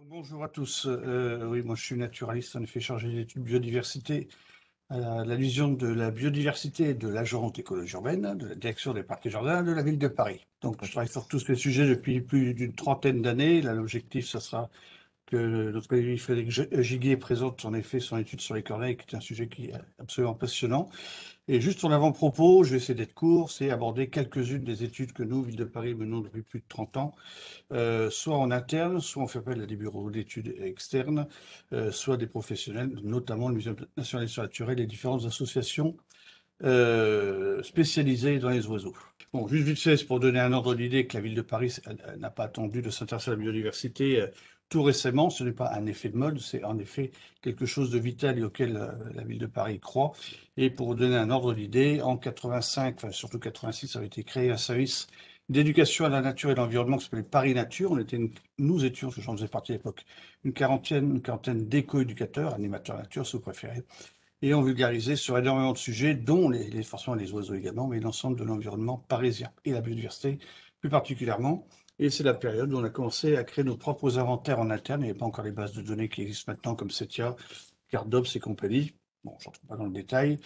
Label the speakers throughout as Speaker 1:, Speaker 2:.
Speaker 1: Bonjour à tous. Oui, moi je suis naturaliste, en effet chargé d'études biodiversité à la vision de la biodiversité de l'agence d'écologie urbaine, de la direction des parcs et jardins de la ville de Paris. Donc je travaille sur tous ces sujets depuis plus d'une trentaine d'années. Là, l'objectif, ce sera que notre collègue Frédéric Giguet présente en effet son étude sur les corneilles, qui est un sujet qui est absolument passionnant. Et juste en avant-propos, je vais essayer d'être court, c'est aborder quelques-unes des études que nous, Ville de Paris, menons depuis plus de 30 ans, soit en interne, soit on fait appel à des bureaux d'études externes, soit des professionnels, notamment le Muséum national d'histoire naturelle et différentes associations spécialisées dans les oiseaux. Bon, juste vite fait, c'est pour donner un ordre d'idée que la ville de Paris elle n'a pas attendu de s'intéresser à la biodiversité tout récemment. Ce n'est pas un effet de mode, c'est en effet quelque chose de vital et auquel la ville de Paris croit. Et pour vous donner un ordre d'idée, en 85, enfin surtout 86, avait été créé un service d'éducation à la nature et à l'environnement qui s'appelait Paris Nature. Nous étions, parce que j'en faisais partie à l'époque, une quarantaine d'éco-éducateurs, animateurs nature si vous préférez, et on vulgarisait sur énormément de sujets, dont forcément les oiseaux également, mais l'ensemble de l'environnement parisien et la biodiversité plus particulièrement. Et c'est la période où on a commencé à créer nos propres inventaires en interne. Il n'y avait pas encore les bases de données qui existent maintenant, comme Setia, Cardops et compagnie. Bon, je ne rentre pas dans le détail.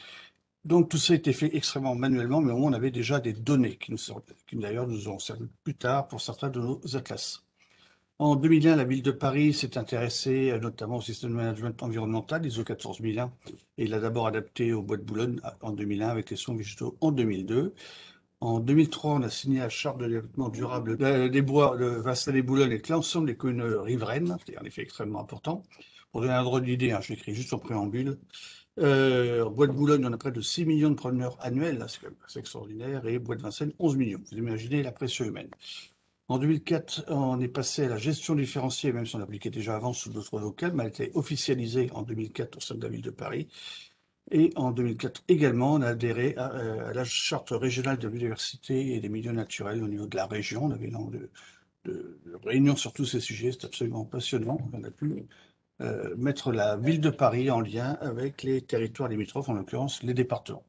Speaker 1: Donc tout ça a été fait extrêmement manuellement, mais au moins on avait déjà des données qui d'ailleurs nous ont servi plus tard pour certains de nos atlas. En 2001, la ville de Paris s'est intéressée notamment au système de management environnemental, ISO 14001, et l'a d'abord adapté au bois de Boulogne en 2001 avec les soins végétaux en 2002. En 2003, on a signé la charte de développement durable des bois de Vincent-les-Boulogne avec l'ensemble des communes riveraines, c'est un effet extrêmement important. Pour donner un ordre d'idée, je l'écris juste en préambule. En bois de Boulogne, on a près de 6 millions de promeneurs annuels, c'est quand même assez extraordinaire, et bois de Vincennes, 11 millions. Vous imaginez la pression humaine. En 2004, on est passé à la gestion différenciée, même si on l'appliquait déjà avant sous d'autres locales, mais elle a été officialisée en 2004 au sein de la ville de Paris. Et en 2004 également, on a adhéré à la charte régionale de biodiversité et des milieux naturels au niveau de la région. On avait une de réunion sur tous ces sujets, c'est absolument passionnant. On a pu mettre la ville de Paris en lien avec les territoires limitrophes, en l'occurrence les départements.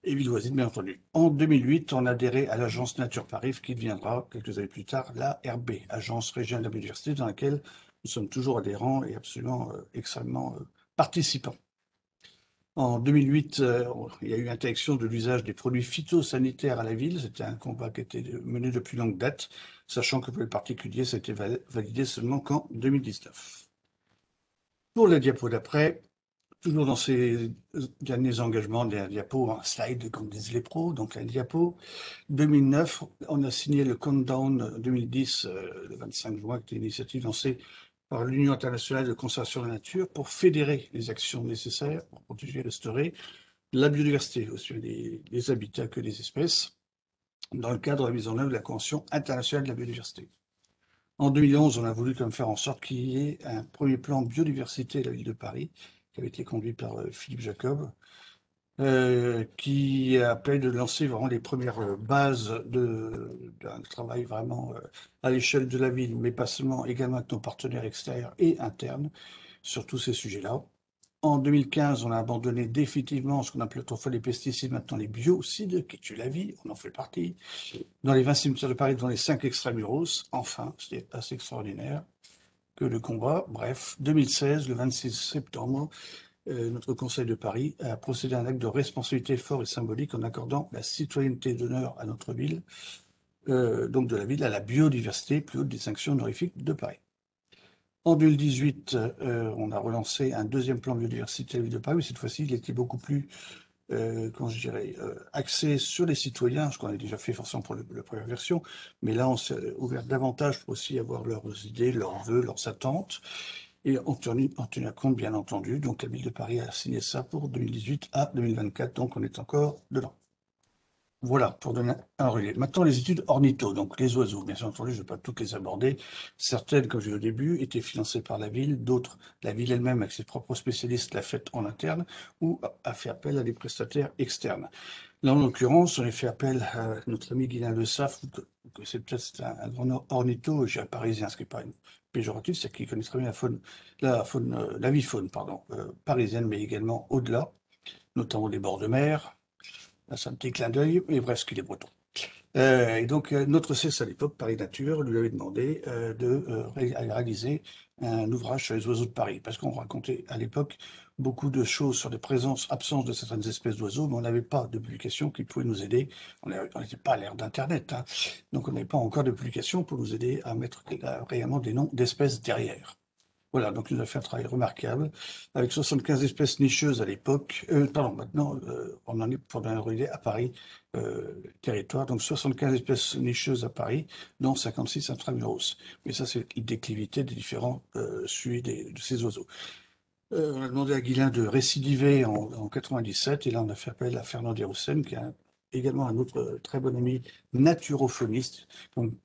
Speaker 1: Et ville voisine, bien entendu. En 2008, on a adhéré à l'agence Nature Paris, qui deviendra, quelques années plus tard, l'ARB, Agence régionale de la biodiversité, dans laquelle nous sommes toujours adhérents et absolument extrêmement participants. En 2008, il y a eu interdiction de l'usage des produits phytosanitaires à la ville. C'était un combat qui était mené depuis longue date, sachant que pour les particuliers, ça a été validé seulement qu'en 2019. Pour la diapo d'après, toujours dans ces derniers engagements, des diapos, un slide, comme disent les pros, donc la diapo. 2009, on a signé le Countdown 2010, le 25 juin, qui était une initiative lancée par l'Union internationale de conservation de la nature pour fédérer les actions nécessaires pour protéger et restaurer la biodiversité, aussi bien des habitats que des espèces, dans le cadre de la mise en œuvre de la Convention internationale de la biodiversité. En 2011, on a voulu comme faire en sorte qu'il y ait un premier plan biodiversité de la ville de Paris, qui avait été conduit par Philippe Jacob, qui appelle de lancer vraiment les premières bases d'un travail vraiment à l'échelle de la ville, mais pas seulement, également avec nos partenaires extérieurs et internes sur tous ces sujets-là. En 2015, on a abandonné définitivement ce qu'on appelait autrefois les pesticides, maintenant les biocides, qui tuent la vie, on en fait partie. Dans les 20 cimetières de Paris, dans les 5 extramuros, enfin, c'était assez extraordinaire que le combat. Bref, 2016, le 26 septembre, notre Conseil de Paris a procédé à un acte de responsabilité fort et symbolique en accordant la citoyenneté d'honneur à notre ville, donc de la ville à la biodiversité, plus haute distinction honorifique de Paris. En 2018, on a relancé un deuxième plan biodiversité de la ville de Paris, mais cette fois-ci, il était beaucoup plus, comment je dirais, axé sur les citoyens, ce qu'on a déjà fait forcément pour la première version, mais là, on s'est ouvert davantage pour aussi avoir leurs idées, leurs vœux, leurs attentes. Et en tenir compte, bien entendu. Donc, la ville de Paris a signé ça pour 2018 à 2024. Donc, on est encore dedans. Voilà, pour donner un relais. Maintenant, les études ornitho, donc les oiseaux. Bien entendu, je ne vais pas toutes les aborder. Certaines, comme j'ai dit au début, étaient financées par la ville. D'autres, la ville elle-même, avec ses propres spécialistes, l'a faite en interne ou a fait appel à des prestataires externes. Là, en l'occurrence, on a fait appel à notre ami Guylain Le Saff. Vous connaissez peut-être, c'est un grand ornitho, je dirais parisien, ce qui n'est pas une péjoratif, c'est qu'il connaît très bien la vie faune, pardon, parisienne, mais également au-delà, notamment les bords de mer. Là, c'est un petit clin d'œil, mais bref, qu'il est breton. Et donc, notre CES à l'époque, Paris Nature, lui avait demandé de réaliser un ouvrage sur les oiseaux de Paris, parce qu'on racontait à l'époque beaucoup de choses sur les présences, absences de certaines espèces d'oiseaux, mais on n'avait pas de publication qui pouvait nous aider. On n'était pas à l'ère d'Internet, hein, donc on n'avait pas encore de publication pour nous aider à mettre réellement des noms d'espèces derrière. Voilà, donc il nous a fait un travail remarquable, avec 75 espèces nicheuses à l'époque. Pardon, maintenant, on en est pour donner une idée à Paris, territoire, donc 75 espèces nicheuses à Paris, dont 56 intramuros. Mais ça, c'est une déclivité des différents suies de ces oiseaux. On a demandé à Guillain de récidiver en 97, et là, on a fait appel à Fernand Desroussen, qui est également un autre très bon ami naturophoniste, comme,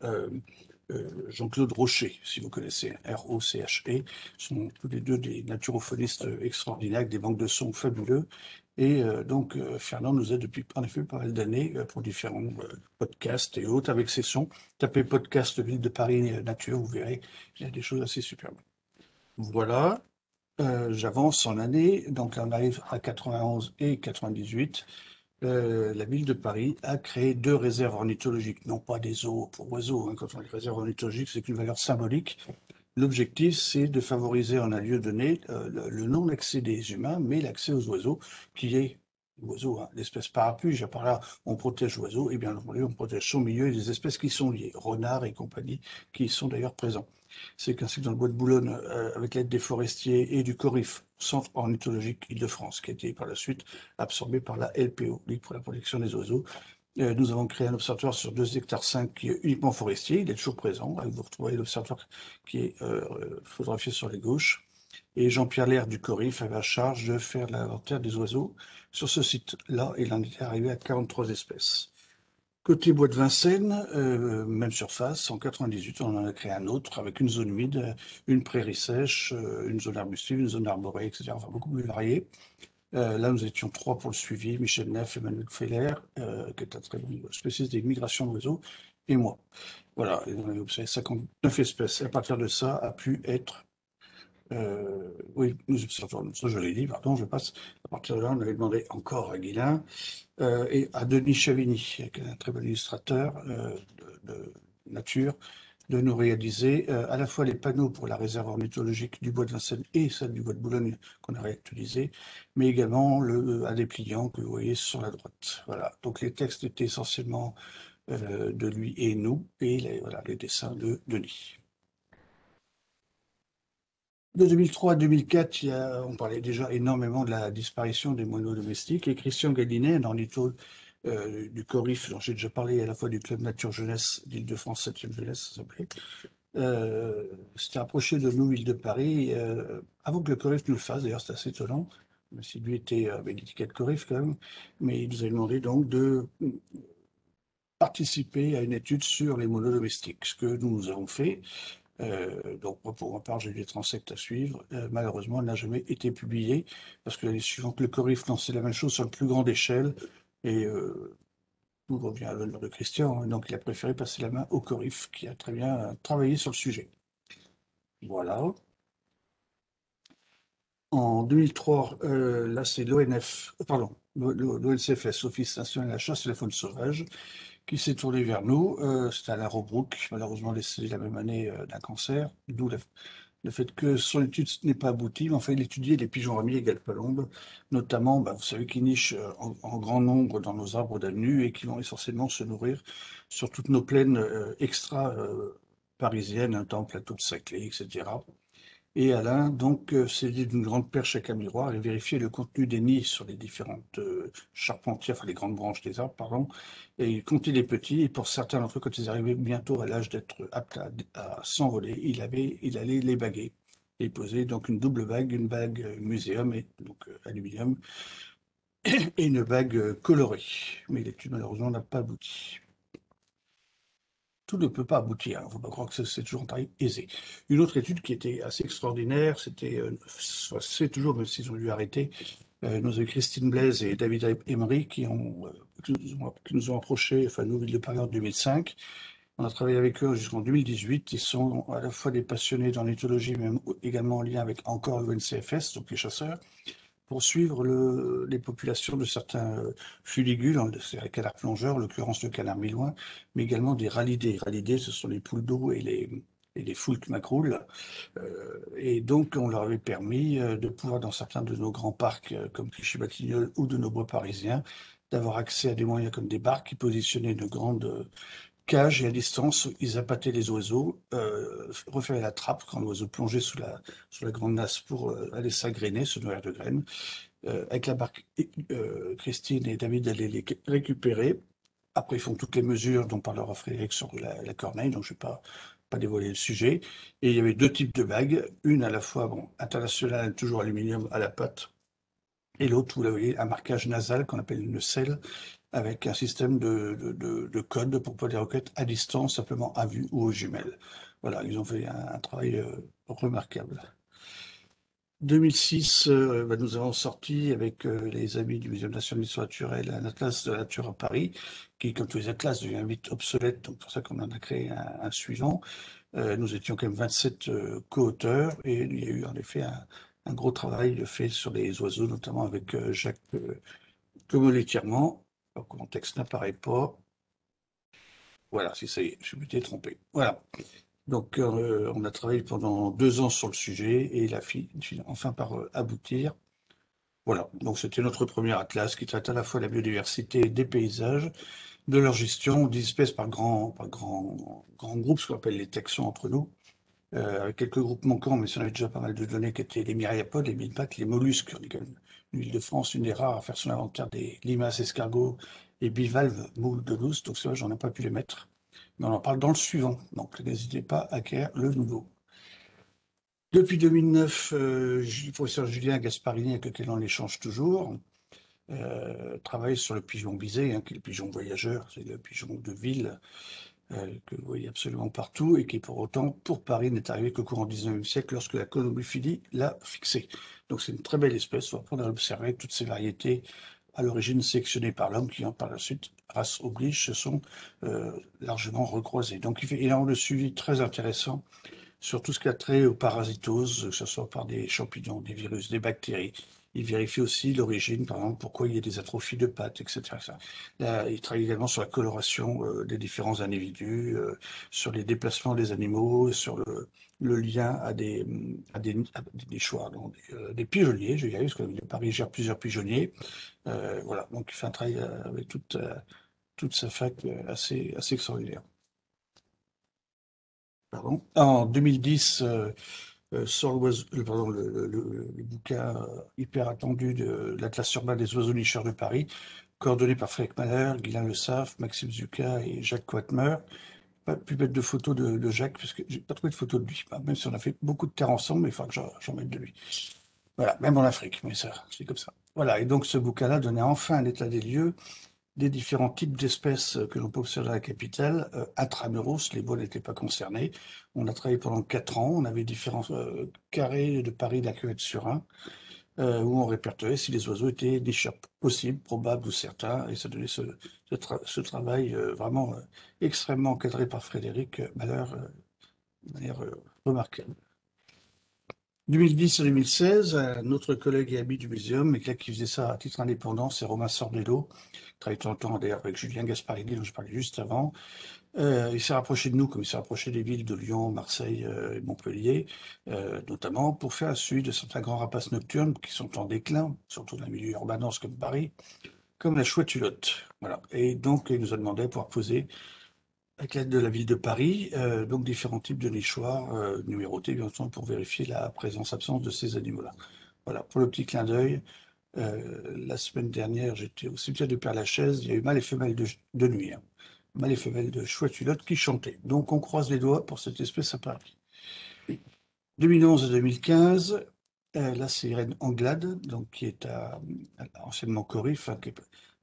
Speaker 1: Jean-Claude Rocher, si vous connaissez, R-O-C-H-E, sont tous les deux des naturophonistes extraordinaires, avec des banques de sons fabuleux. Et donc, Fernand nous aide depuis, en effet, pas mal d'années pour différents podcasts et autres avec ses sons. Tapez podcast Ville de Paris Nature, vous verrez, il y a des choses assez superbes. Voilà. J'avance en année, donc là on arrive à 91 et 98. La ville de Paris a créé deux réserves ornithologiques, non pas des zoos pour oiseaux, hein. Quand on dit réserve ornithologique, c'est une valeur symbolique. L'objectif, c'est de favoriser en un lieu donné le non-accès des humains, mais l'accès aux oiseaux, qui est l'oiseau, hein, l'espèce parapluie. Par là, on protège l'oiseau, et bien entendu, on protège son milieu et les espèces qui sont liées, renards et compagnie, qui y sont d'ailleurs présents. C'est qu'ainsi que dans le bois de Boulogne, avec l'aide des forestiers et du CORIF, Centre ornithologique Île-de-France, qui a été par la suite absorbé par la LPO, Ligue pour la protection des oiseaux. Nous avons créé un observatoire sur 2 hectares 5 qui est uniquement forestier, il est toujours présent. Vous retrouvez l'observatoire qui est photographié sur les gauches. Et Jean-Pierre Lair du CORIF avait à charge de faire l'inventaire des oiseaux. Sur ce site-là, il en était arrivé à 43 espèces. Côté bois de Vincennes, même surface, en 98, on en a créé un autre avec une zone humide, une prairie sèche, une zone arbustive, une zone arborée, etc. Enfin, beaucoup plus varié. Là, nous étions trois pour le suivi, Michel Neff, Emmanuel Feller, qui est un très bon spécialiste des migrations d'oiseaux, et moi. Voilà, et on avait observé 59 espèces. Et à partir de ça, a pu être... oui, nous observons, ça je l'ai dit, pardon, je passe. À partir de là, on avait demandé encore à Guillain et à Denis Chavigny, qui est un très bon illustrateur de nature, de nous réaliser à la fois les panneaux pour la réserve ornithologique du bois de Vincennes et celle du bois de Boulogne qu'on a réactualisé, mais également un dépliant que vous voyez sur la droite. Voilà. Donc les textes étaient essentiellement de lui et nous, et voilà, les dessins de Denis. De 2003 à 2004, on parlait déjà énormément de la disparition des moineaux domestiques, et Christian Gallinet, un ornithologue du CORIF, dont j'ai déjà parlé, à la fois du Club Nature Jeunesse d'Île-de-France, 7e Jeunesse, ça s'appelait, s'était approché de nous, ville de Paris, avant que le CORIF nous le fasse, d'ailleurs c'est assez étonnant, même si lui était avec l'étiquette CORIF quand même, mais il nous a demandé donc de participer à une étude sur les moineaux domestiques, ce que nous avons fait. Donc moi, pour ma part, j'ai eu des transects à suivre. Malheureusement, elle n'a jamais été publiée, parce que l'année suivante, le CORIF lançait la même chose sur une plus grande échelle, et tout revient à l'honneur de Christian, hein. Donc il a préféré passer la main au CORIF, qui a très bien travaillé sur le sujet. Voilà. En 2003, là c'est l'ONF, pardon, l'ONCFS, Office national de la chasse et la faune sauvage, qui s'est tourné vers nous. C'était Alain Robrook, malheureusement décédé la même année d'un cancer, d'où le fait que son étude n'est pas aboutie, mais enfin il étudiait les pigeons ramiers et galpalombes, notamment, bah, vous savez, qui nichent en grand nombre dans nos arbres d'avenue et qui vont essentiellement se nourrir sur toutes nos plaines extra-parisiennes, un temps, plateau de Saclay, etc. Et Alain, donc, s'est dit d'une grande perche avec un miroir et vérifier le contenu des nids sur les différentes charpentières, enfin les grandes branches des arbres, pardon, et il comptait les petits, et pour certains d'entre eux, quand ils arrivaient bientôt à l'âge d'être aptes à s'envoler, il allait les baguer et poser donc une double bague, une bague muséum, et donc aluminium, et une bague colorée. Mais l'étude, malheureusement, n'a pas abouti. Tout ne peut pas aboutir, il ne faut pas croire que c'est toujours un travail aisé. Une autre étude qui était assez extraordinaire, c'est toujours, même s'ils ont dû arrêter, nos amis Christine Blaise et David Emery qui nous ont approchés, enfin nous, Ville de Paris en 2005. On a travaillé avec eux jusqu'en 2018. Ils sont à la fois des passionnés d'ornithologie, mais également en lien avec encore l'ONCFS, donc les chasseurs. pour suivre les populations de certains fuligules, c'est les canards plongeurs, en l'occurrence le canard milouin, mais également des ralidés. Ralidés, ce sont les poules d'eau et les foulques macroules. Et donc, on leur avait permis de pouvoir, dans certains de nos grands parcs, comme Clichy-Batignolles ou de nos bois parisiens, d'avoir accès à des moyens comme des barques qui positionnaient une grande cage et à distance, ils appâtaient les oiseaux, refaisaient la trappe quand l'oiseau plongeait sous la grande nasse pour aller s'agréner, se nourrir de graines. Avec la barque, Christine et David allaient les récupérer. Après, ils font toutes les mesures dont parlera Frédéric sur la corneille, donc je ne vais pas dévoiler le sujet. Et il y avait deux types de bagues, une à la fois bon, internationale, toujours aluminium à la patte, et l'autre, vous l'avez, un marquage nasal qu'on appelle une selle, avec un système de code pour pouvoir les reconnaître à distance, simplement à vue ou aux jumelles. Voilà, ils ont fait un travail remarquable. 2006, nous avons sorti avec les amis du Muséum national d'histoire naturelle un atlas de la nature à Paris, qui, comme tous les atlas, devient vite obsolète, donc c'est pour ça qu'on en a créé un suivant. Nous étions quand même 27 co-auteurs et il y a eu en effet un gros travail fait sur les oiseaux, notamment avec Jacques Comollet-Tirement. Alors que mon texte n'apparaît pas. Voilà, si ça y est, je m'étais trompé. Voilà. Donc, on a travaillé pendant 2 ans sur le sujet et il a fini enfin par aboutir. Voilà. Donc, c'était notre premier atlas qui traite à la fois de la biodiversité des paysages, de leur gestion, des espèces par grand groupe, ce qu'on appelle les taxons entre nous, avec quelques groupes manquants, mais si on avait déjà pas mal de données qui étaient les myriapodes, les mille-pattes, les mollusques. On est quand même l'Île-de-France, une des rares à faire son inventaire des limaces, escargots et bivalves, moules de douce. Donc, c'est vrai, j'en ai pas pu les mettre. Mais on en parle dans le suivant. Donc, n'hésitez pas à acquérir le nouveau. Depuis 2009, le professeur Julien Gasparini, avec lequel on échange toujours, travaille sur le pigeon bisé, qui est le pigeon voyageur, c'est le pigeon de ville que vous voyez absolument partout et qui, pour autant, pour Paris, n'est arrivé qu'au courant du XIXe siècle lorsque la colombophilie l'a fixé. Donc, c'est une très belle espèce. On va apprendre à observer toutes ces variétés à l'origine sélectionnées par l'homme qui, par la suite, race oblige, se sont largement recroisées. Donc, il fait énormément de suivi très intéressant sur tout ce qui a trait aux parasitoses, que ce soit par des champignons, des virus, des bactéries. Il vérifie aussi l'origine, par exemple, pourquoi il y a des atrophies de pattes, etc. Là, il travaille également sur la coloration des différents individus, sur les déplacements des animaux, sur le lien à des nichoirs, donc, des pigeonniers, je vais y arriver, parce que la ville de Paris gère plusieurs pigeonniers. Voilà, donc il fait un travail avec toute sa fac assez extraordinaire. Pardon. En 2010, sort le bouquin hyper attendu de l'Atlas urbain des oiseaux nicheurs de Paris, coordonné par Frédéric Mahler, Guylain Le Saff, Maxime Zucca et Jacques Quatmer. Pas pu mettre de photos de Jacques, parce que j'ai pas trouvé de photos de lui. Même si on a fait beaucoup de terres ensemble, mais il faudra que j'en mette de lui. Voilà, même en Afrique, mais ça, c'est comme ça. Voilà, et donc ce bouquin-là donnait enfin un état des lieux des différents types d'espèces que l'on peut observer à la capitale. Intramuros, les bois n'étaient pas concernés. On a travaillé pendant 4 ans. On avait différents carrés de Paris, la sur Ain, où on répertoriait si les oiseaux étaient nicheurs possibles, probables ou certains. Et ça donnait ce travail vraiment extrêmement encadré par Frédéric Malheur de manière remarquable. 2010 à 2016, un autre collègue et ami du muséum, mais qui faisait ça à titre indépendant, c'est Romain Sordello, qui travaille tout le temps d'ailleurs avec Julien Gasparini, dont je parlais juste avant. Il s'est rapproché de nous, comme il s'est rapproché des villes de Lyon, Marseille et Montpellier, notamment pour faire un suivi de certains grands rapaces nocturnes qui sont en déclin, surtout dans les milieux urbains comme Paris, comme la chouette hulotte. Voilà. Et donc, il nous a demandé de pouvoir poser avec l'aide de la ville de Paris, donc différents types de nichoirs numérotés, bien entendu, pour vérifier la présence-absence de ces animaux-là. Voilà, pour le petit clin d'œil, la semaine dernière, j'étais au cimetière de Père-Lachaise, il y a eu mâles et femelles de nuit, mâles et femelles de chouette-hulotte qui chantaient. Donc on croise les doigts pour cette espèce à Paris. 2011 à 2015, la sirène Anglade, donc, qui est anciennement Corif, qui est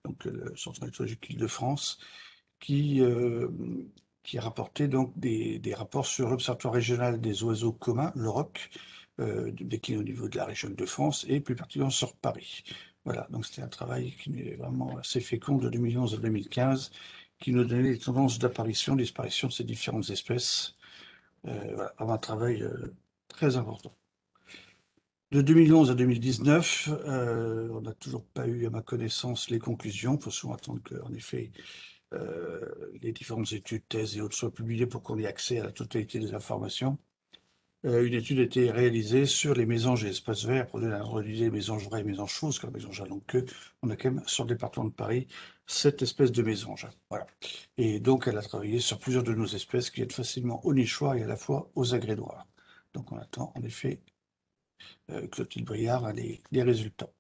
Speaker 1: donc, le centre ornithologique Île-de-France, qui, euh, qui a rapporté donc des rapports sur l'Observatoire régional des oiseaux communs, l'OROC, décliné au niveau de la région de France et plus particulièrement sur Paris. Voilà, donc c'était un travail qui est vraiment assez fécond de 2011 à 2015, qui nous donnait les tendances d'apparition, disparition de ces différentes espèces. Voilà, vraiment un travail très important. De 2011 à 2019, on n'a toujours pas eu, à ma connaissance, les conclusions. Il faut souvent attendre qu'en effet, les différentes études, thèses et autres soient publiées pour qu'on ait accès à la totalité des informations. Une étude a été réalisée sur les mésanges et espaces verts, pour donner un ordre d'idée, mésanges vrais et mésanges fausses, comme mésanges à longue queue. On a quand même, sur le département de Paris, 7 espèces de mésanges. Voilà. Et donc, elle a travaillé sur plusieurs de nos espèces qui aident facilement aux nichoirs et à la fois aux agrès noirs. Donc, on attend en effet, Clotilde Briard a les résultats.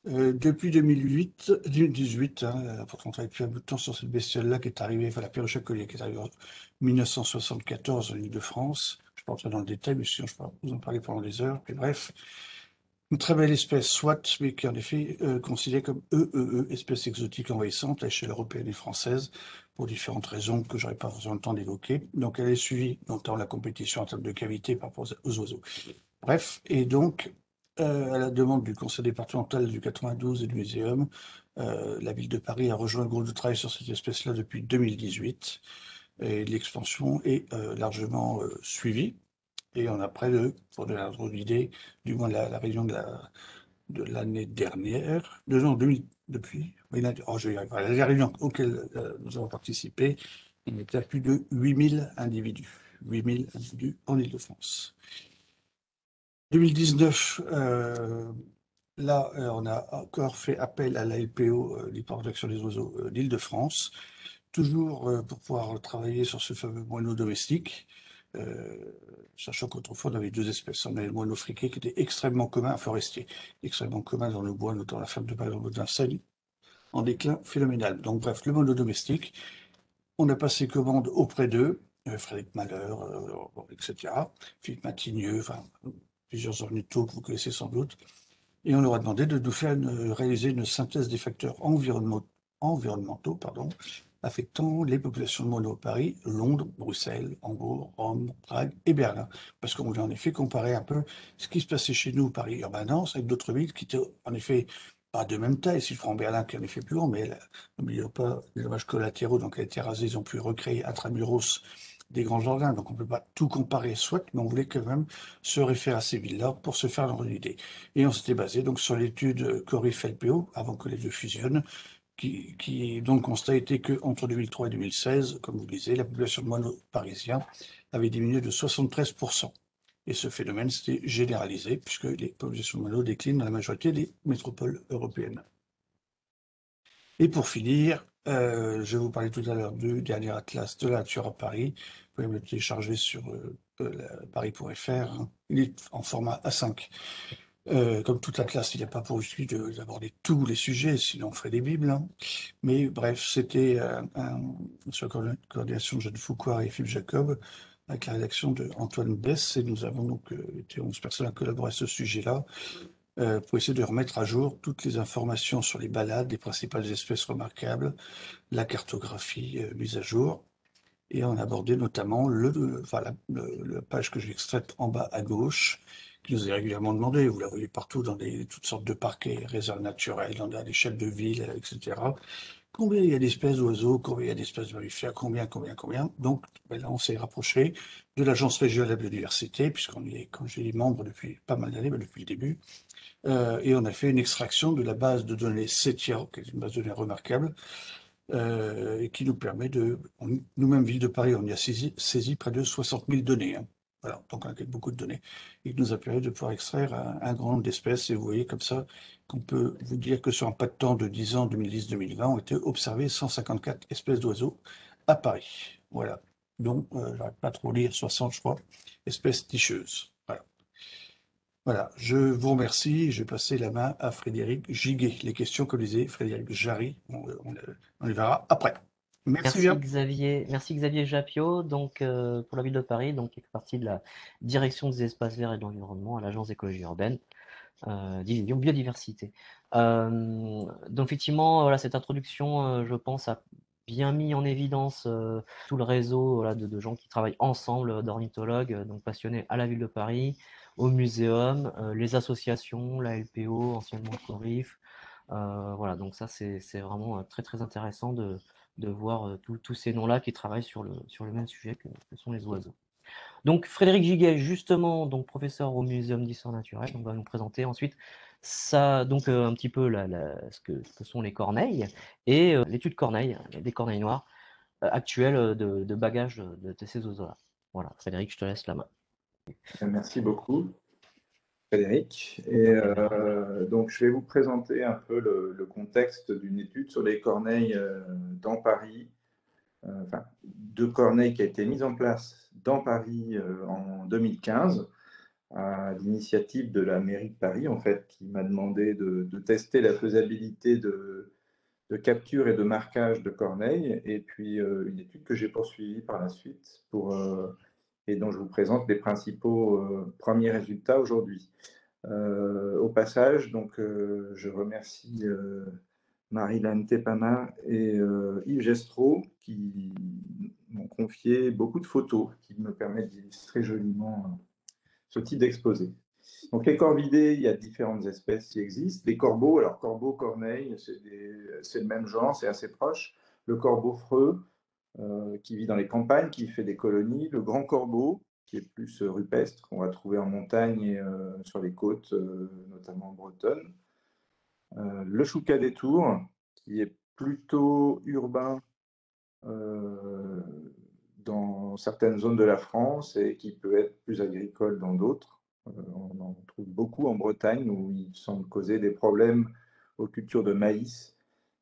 Speaker 1: Depuis 2018, hein, pourtant on travaille depuis un bout de temps sur cette bestiole-là qui est arrivée, enfin la perruche à collier qui est arrivée en 1974 en Île-de-France. Je ne vais pas rentrer dans le détail, mais sinon je peux vous en parler pendant des heures. Mais bref, une très belle espèce, soit, mais qui est en effet considérée comme espèce exotique envahissante à l'échelle européenne et française, pour différentes raisons que j'aurais pas forcément le temps d'évoquer. Donc elle est suivie notamment la compétition en termes de cavité par rapport aux oiseaux. Bref, et donc, à la demande du conseil départemental du 92 et du muséum, la ville de Paris a rejoint le groupe de travail sur cette espèce-là depuis 2018 et l'expansion est largement suivie. Et on a près de, pour donner un ordre d'idée, du moins la réunion de l'année dernière, 2 ans, depuis, oui, oh, je vais y arriver. Voilà, la réunion auquel nous avons participé, il était à plus de 8000 individus. 8000 individus en Île-de-France. 2019, là, on a encore fait appel à la LPO, l'Hyper protection des oiseaux d'Île-de-France, toujours pour pouvoir travailler sur ce fameux moineau domestique, sachant qu'autrefois on avait 2 espèces. On avait le moineau friqué qui était extrêmement commun, forestier, extrêmement commun dans le bois, notamment la ferme de par exemple de Vincennes, en déclin phénoménal. Donc bref, le moineau domestique, on a passé commande auprès d'eux, Frédéric Malheur, bon, etc., Philippe Matigneux, enfin plusieurs ornithos que vous connaissez sans doute, et on leur a demandé de nous faire réaliser une synthèse des facteurs environnementaux affectant les populations de moineaux à Paris, Londres, Bruxelles, Hambourg, Rome, Prague et Berlin. Parce qu'on voulait en effet comparer un peu ce qui se passait chez nous, Paris Urbanance, avec d'autres villes qui étaient en effet pas de même taille. Si je prends Berlin, qui est en effet plus grand, mais n'oublions pas les dommages collatéraux, donc elle a été rasée, ils ont pu recréer intramuros des grands jardins, donc on ne peut pas tout comparer, soit, mais on voulait quand même se référer à ces villes-là pour se faire une idée. Et on s'était basé donc sur l'étude Corif-LPO, avant que les deux fusionnent, dont le constat était qu'entre 2003 et 2016, comme vous le disiez, la population de moineaux parisiens avait diminué de 73%. Et ce phénomène s'était généralisé, puisque les populations de moineaux déclinent dans la majorité des métropoles européennes. Et pour finir, je vous parlais tout à l'heure du dernier atlas de la nature à Paris. Vous pouvez me le télécharger sur paris.fr, hein. Il est en format A5. Comme toute la classe, il n'y a pas pour but d'aborder tous les sujets, sinon on ferait des bibles, hein. Mais bref, c'était sur la coordination de Jeanne Foucault et Philippe Jacob, avec la rédaction de Antoine Bess, et nous avons donc été 11 personnes à collaborer à ce sujet-là, pour essayer de remettre à jour toutes les informations sur les balades, les principales espèces remarquables, la cartographie mise à jour. Et on a abordé notamment la page que j'ai extraite en bas à gauche, qui nous est régulièrement demandée. Vous la voyez partout dans toutes sortes de parquets, réserves naturelles, à l'échelle de villes, etc. Combien il y a d'espèces d'oiseaux, combien il y a d'espèces de mammifères, combien. Donc ben là, on s'est rapproché de l'Agence régionale de la biodiversité, puisqu'on y est, comme je l'ai dit, membre depuis pas mal d'années, mais depuis le début. Et on a fait une extraction de la base de données CETIA, qui est une base de données remarquable, et qui nous permet nous-mêmes, Ville de Paris, on y a saisi près de 60 000 données, hein. Voilà, donc on a beaucoup de données, et qui nous a permis de pouvoir extraire un grand nombre d'espèces, et vous voyez comme ça qu'on peut vous dire que sur un pas de temps de 10 ans, 2010-2020, ont été observées 154 espèces d'oiseaux à Paris. Voilà, donc j'arrête pas trop lire, 60 je crois, espèces nicheuses. Voilà. Voilà, je vous remercie. Je vais passer la main à Frédéric Giguet. Les questions que disait Frédéric Jarry, on les verra après. Merci bien.
Speaker 2: Merci Xavier Jappiot, donc pour la ville de Paris, donc qui fait partie de la direction des espaces verts et de l'environnement à l'agence d'écologie urbaine, division biodiversité. Donc effectivement, voilà, cette introduction, je pense, a bien mis en évidence tout le réseau, voilà, de gens qui travaillent ensemble, d'ornithologues, donc passionnés à la ville de Paris, au muséum, les associations, la LPO, anciennement Corif. Voilà, donc ça c'est vraiment très très intéressant de voir tous ces noms-là qui travaillent sur le même sujet que sont les oiseaux. Donc Frédéric Giguet, justement, donc professeur au Muséum d'histoire naturelle, donc va nous présenter ensuite ça, donc un petit peu ce que sont les corneilles et l'étude corneille, des corneilles noires actuelles de bagages de ces oiseaux-là. Voilà, Frédéric, je te laisse la main.
Speaker 3: Merci beaucoup, Frédéric. Et donc, je vais vous présenter un peu le contexte d'une étude sur les corneilles dans Paris, enfin, de corneilles qui a été mise en place dans Paris en 2015, à l'initiative de la mairie de Paris, en fait, qui m'a demandé de tester la faisabilité de capture et de marquage de corneilles, et puis une étude que j'ai poursuivie par la suite et dont je vous présente les principaux premiers résultats aujourd'hui. Au passage, donc, je remercie Marie-Laine Tepama et Yves Gestreau qui m'ont confié beaucoup de photos qui me permettent d'illustrer joliment ce type d'exposé. Donc les corvidés, il y a différentes espèces qui existent. Les corbeaux, alors corbeau, corneille, c'est le même genre, c'est assez proche. Le corbeau freux, qui vit dans les campagnes, qui fait des colonies. Le grand corbeau, qui est plus rupestre, qu'on va trouver en montagne et sur les côtes, notamment bretonnes. Le choucas des tours, qui est plutôt urbain dans certaines zones de la France et qui peut être plus agricole dans d'autres. On en trouve beaucoup en Bretagne où il semble causer des problèmes aux cultures de maïs,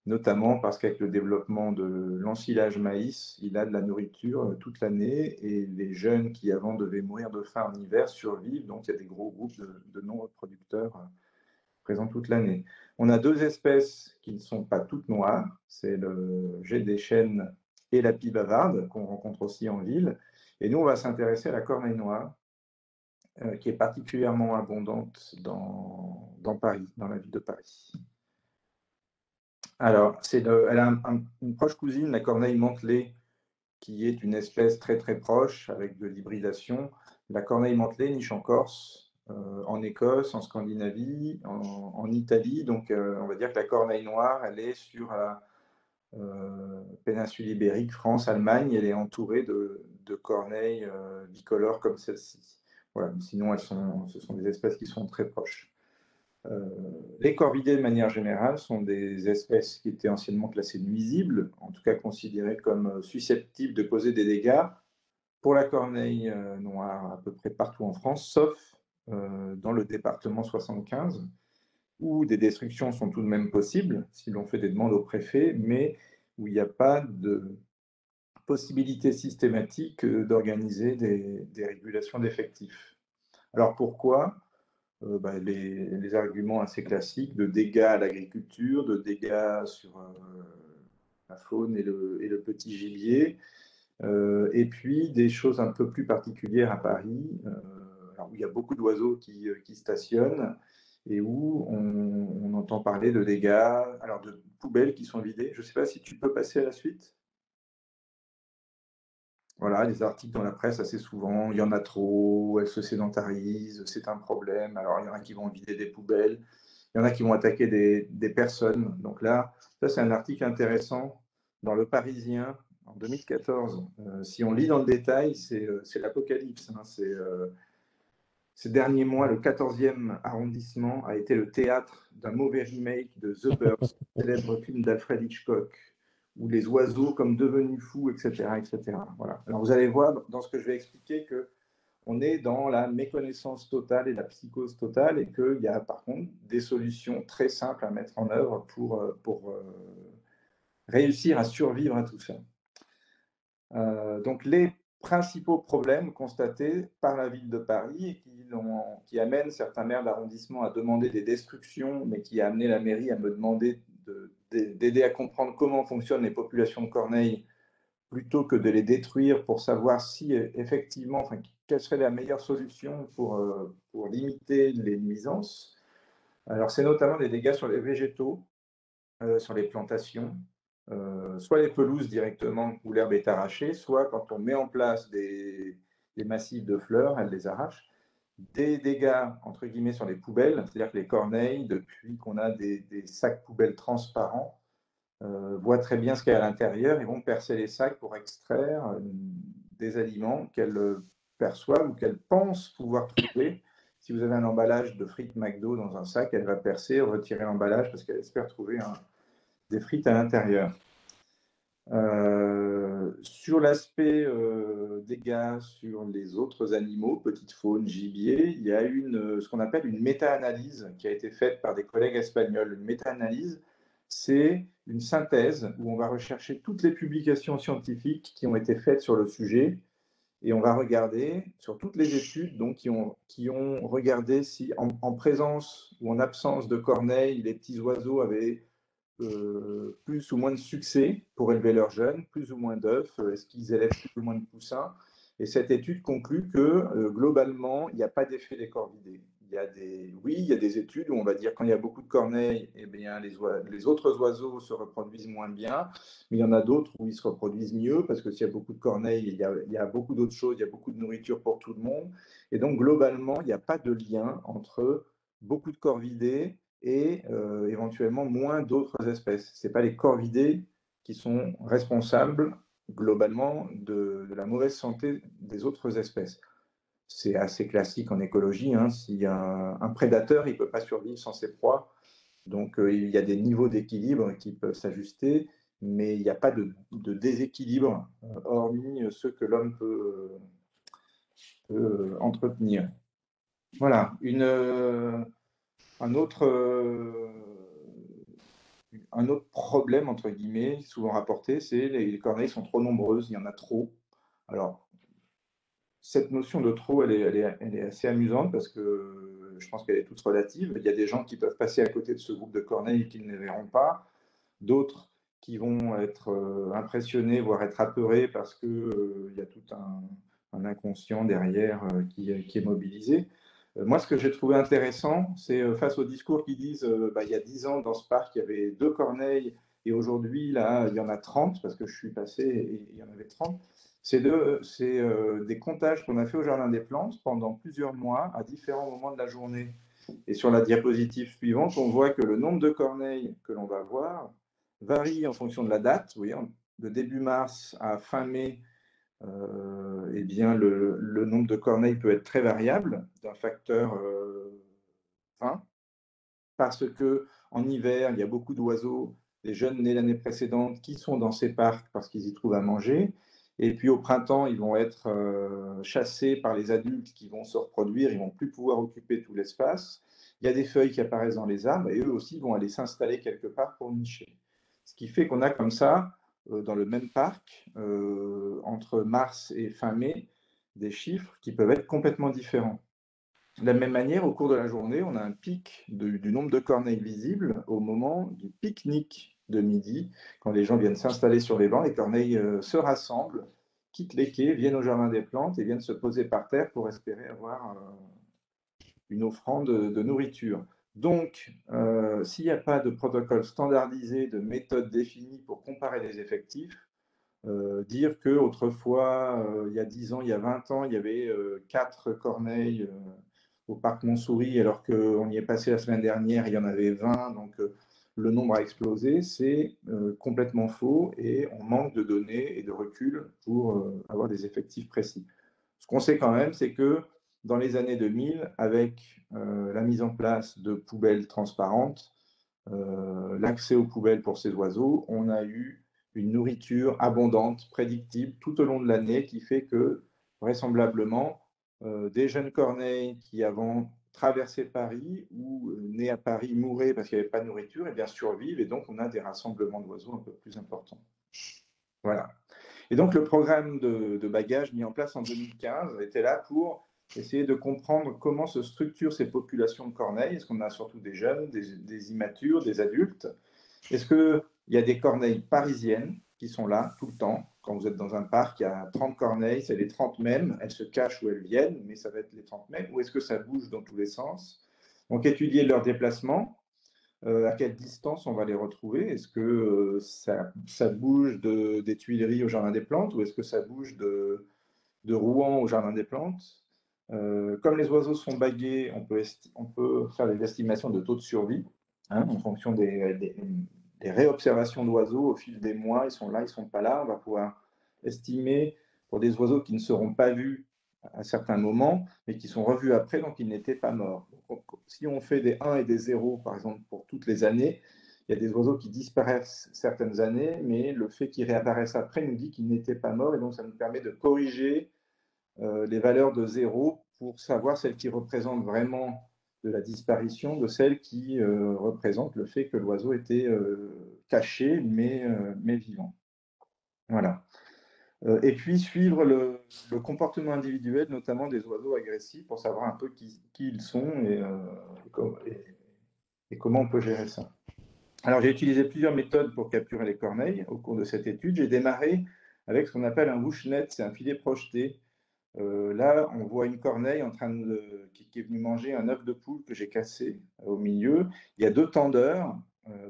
Speaker 3: notamment parce qu'avec le développement de l'ensilage maïs, il a de la nourriture toute l'année et les jeunes qui avant devaient mourir de faim en hiver survivent, donc il y a des gros groupes de non-reproducteurs présents toute l'année. On a deux espèces qui ne sont pas toutes noires, c'est le jet des chênes et la pie bavarde, qu'on rencontre aussi en ville. Et nous, on va s'intéresser à la corneille noire, qui est particulièrement abondante dans Paris, dans la ville de Paris. Alors, elle a une proche cousine, la corneille mantelée, qui est une espèce très très proche, avec de l'hybridation. La corneille mantelée niche en Corse, en Écosse, en Scandinavie, en Italie. Donc, on va dire que la corneille noire, elle est sur la péninsule ibérique, France, Allemagne. Elle est entourée de corneilles bicolores comme celle-ci. Voilà. Sinon, ce sont des espèces qui sont très proches. Les corvidés, de manière générale, sont des espèces qui étaient anciennement classées nuisibles, en tout cas considérées comme susceptibles de causer des dégâts pour la corneille noire à peu près partout en France, sauf dans le département 75, où des destructions sont tout de même possibles, si l'on fait des demandes au préfet, mais où il n'y a pas de possibilité systématique d'organiser des régulations d'effectifs. Alors pourquoi les arguments assez classiques de dégâts à l'agriculture, de dégâts sur la faune et le petit gibier, et puis des choses un peu plus particulières à Paris, où il y a beaucoup d'oiseaux qui stationnent et où on entend parler de dégâts, alors de poubelles qui sont vidées. Je ne sais pas si tu peux passer à la suite. Voilà, des articles dans la presse assez souvent, il y en a trop, elles se sédentarisent, c'est un problème. Alors, il y en a qui vont vider des poubelles, il y en a qui vont attaquer des personnes. Donc là, ça, c'est un article intéressant dans Le Parisien en 2014. Si on lit dans le détail, c'est l'apocalypse. Hein. Ces derniers mois, le 14e arrondissement a été le théâtre d'un mauvais remake de The Birds, célèbre film d'Alfred Hitchcock, où les oiseaux comme devenus fous, etc., etc. Voilà. Alors vous allez voir dans ce que je vais expliquer que on est dans la méconnaissance totale et la psychose totale et qu'il y a par contre des solutions très simples à mettre en œuvre pour réussir à survivre à tout ça. Donc les principaux problèmes constatés par la ville de Paris et qui amènent certains maires d'arrondissement à demander des destructions, mais qui a amené la mairie à me demander d'aider à comprendre comment fonctionnent les populations de corneilles plutôt que de les détruire pour savoir si effectivement, quelle serait la meilleure solution pour limiter les nuisances. Alors c'est notamment des dégâts sur les végétaux, sur les plantations, soit les pelouses directement où l'herbe est arrachée, soit quand on met en place des massifs de fleurs, elles les arrachent. Des dégâts, entre guillemets, sur les poubelles, c'est-à-dire que les corneilles, depuis qu'on a des sacs poubelles transparents, voient très bien ce qu'il y a à l'intérieur et vont percer les sacs pour extraire des aliments qu'elles perçoivent ou qu'elle pense pouvoir trouver. Si vous avez un emballage de frites McDo dans un sac, elle va percer, retirer l'emballage parce qu'elle espère trouver des frites à l'intérieur. Sur l'aspect dégâts sur les autres animaux, petite faune, gibier, il y a ce qu'on appelle une méta-analyse qui a été faite par des collègues espagnols. Une méta-analyse, c'est une synthèse où on va rechercher toutes les publications scientifiques qui ont été faites sur le sujet et on va regarder sur toutes les études donc, qui ont regardé si en présence ou en absence de corneilles, les petits oiseaux avaient plus ou moins de succès pour élever leurs jeunes, plus ou moins d'œufs, est-ce qu'ils élèvent plus ou moins de poussins. Et cette étude conclut que globalement, il n'y a pas d'effet des corvidés. Oui, il y a des études où on va dire quand il y a beaucoup de corneilles, eh bien, les autres oiseaux se reproduisent moins bien, mais il y en a d'autres où ils se reproduisent mieux, parce que s'il y a beaucoup de corneilles, il y a beaucoup d'autres choses, il y a beaucoup de nourriture pour tout le monde. Et donc, globalement, il n'y a pas de lien entre beaucoup de corvidés et éventuellement moins d'autres espèces. Ce n'est pas les corvidés qui sont responsables globalement de la mauvaise santé des autres espèces. C'est assez classique en écologie. Hein. S'il y a un prédateur, il ne peut pas survivre sans ses proies. Donc il y a des niveaux d'équilibre qui peuvent s'ajuster, mais il n'y a pas de déséquilibre, hormis ceux que l'homme peut entretenir. Voilà. Un autre problème, entre guillemets, souvent rapporté, c'est les corneilles sont trop nombreuses, il y en a trop. Alors, cette notion de trop, elle est assez amusante parce que je pense qu'elle est toute relative. Il y a des gens qui peuvent passer à côté de ce groupe de corneilles et qui ne les verront pas. D'autres qui vont être impressionnés, voire être apeurés parce qu'il y a tout un inconscient derrière qui est mobilisé. Moi, ce que j'ai trouvé intéressant, c'est face aux discours qui disent il y a 10 ans, dans ce parc, il y avait 2 corneilles, et aujourd'hui, là, il y en a 30, parce que je suis passé et il y en avait 30. C'est des comptages qu'on a fait au Jardin des Plantes pendant plusieurs mois, à différents moments de la journée. Et sur la diapositive suivante, on voit que le nombre de corneilles que l'on va voir varie en fonction de la date. Vous voyez, de début mars à fin mai, eh bien, le nombre de corneilles peut être très variable, d'un facteur 20, parce qu'en hiver, il y a beaucoup d'oiseaux, des jeunes nés l'année précédente, qui sont dans ces parcs parce qu'ils y trouvent à manger. Et puis au printemps, ils vont être chassés par les adultes qui vont se reproduire, ils ne vont plus pouvoir occuper tout l'espace. Il y a des feuilles qui apparaissent dans les arbres et eux aussi vont aller s'installer quelque part pour nicher. Ce qui fait qu'on a comme ça, dans le même parc, entre mars et fin mai, des chiffres qui peuvent être complètement différents. De la même manière, au cours de la journée, on a un pic du nombre de corneilles visibles au moment du pique-nique de midi. Quand les gens viennent s'installer sur les bancs, les corneilles se rassemblent, quittent les quais, viennent au Jardin des Plantes et viennent se poser par terre pour espérer avoir une offrande de nourriture. Donc, s'il n'y a pas de protocole standardisé, de méthode définie pour comparer les effectifs, dire qu'autrefois, il y a 10 ans, il y a 20 ans, il y avait 4 corneilles au parc Montsouris, alors qu'on y est passé la semaine dernière, il y en avait 20, donc le nombre a explosé, c'est complètement faux et on manque de données et de recul pour avoir des effectifs précis. Ce qu'on sait quand même, c'est que dans les années 2000, avec la mise en place de poubelles transparentes, l'accès aux poubelles pour ces oiseaux, on a eu une nourriture abondante, prédictible tout au long de l'année, qui fait que vraisemblablement, des jeunes corneilles qui avant traversé Paris ou nés à Paris mouraient parce qu'il n'y avait pas de nourriture, et bien survivent, et donc on a des rassemblements d'oiseaux un peu plus importants. Voilà. Et donc le programme de bagages mis en place en 2015 était là pour essayer de comprendre comment se structurent ces populations de corneilles. Est-ce qu'on a surtout des jeunes, des immatures, des adultes? Est-ce qu'il y a des corneilles parisiennes qui sont là tout le temps? Quand vous êtes dans un parc, il y a 30 corneilles, c'est les 30 mêmes, elles se cachent où elles viennent, mais ça va être les 30 mêmes. Ou est-ce que ça bouge dans tous les sens? Donc étudier leur déplacement. À quelle distance on va les retrouver? Est-ce que ça bouge des Tuileries au Jardin des Plantes ou est-ce que ça bouge de Rouen au Jardin des Plantes? Comme les oiseaux sont bagués, on peut faire des estimations de taux de survie en fonction des réobservations d'oiseaux au fil des mois. Ils sont là, ils ne sont pas là. On va pouvoir estimer pour des oiseaux qui ne seront pas vus à certains moments, mais qui sont revus après, donc ils n'étaient pas morts. Donc, si on fait des 1 et des 0, par exemple, pour toutes les années, il y a des oiseaux qui disparaissent certaines années, mais le fait qu'ils réapparaissent après nous dit qu'ils n'étaient pas morts, et donc ça nous permet de corriger les valeurs de 0 pour savoir celles qui représentent vraiment de la disparition, de celles qui représentent le fait que l'oiseau était caché, mais vivant. Voilà. Et puis suivre le comportement individuel, notamment des oiseaux agressifs, pour savoir un peu qui ils sont et comment on peut gérer ça. Alors j'ai utilisé plusieurs méthodes pour capturer les corneilles au cours de cette étude. J'ai démarré avec ce qu'on appelle un wouch-net, c'est un filet projeté. Là, on voit une corneille qui est venue manger un œuf de poule que j'ai cassé au milieu. Il y a 2 tendeurs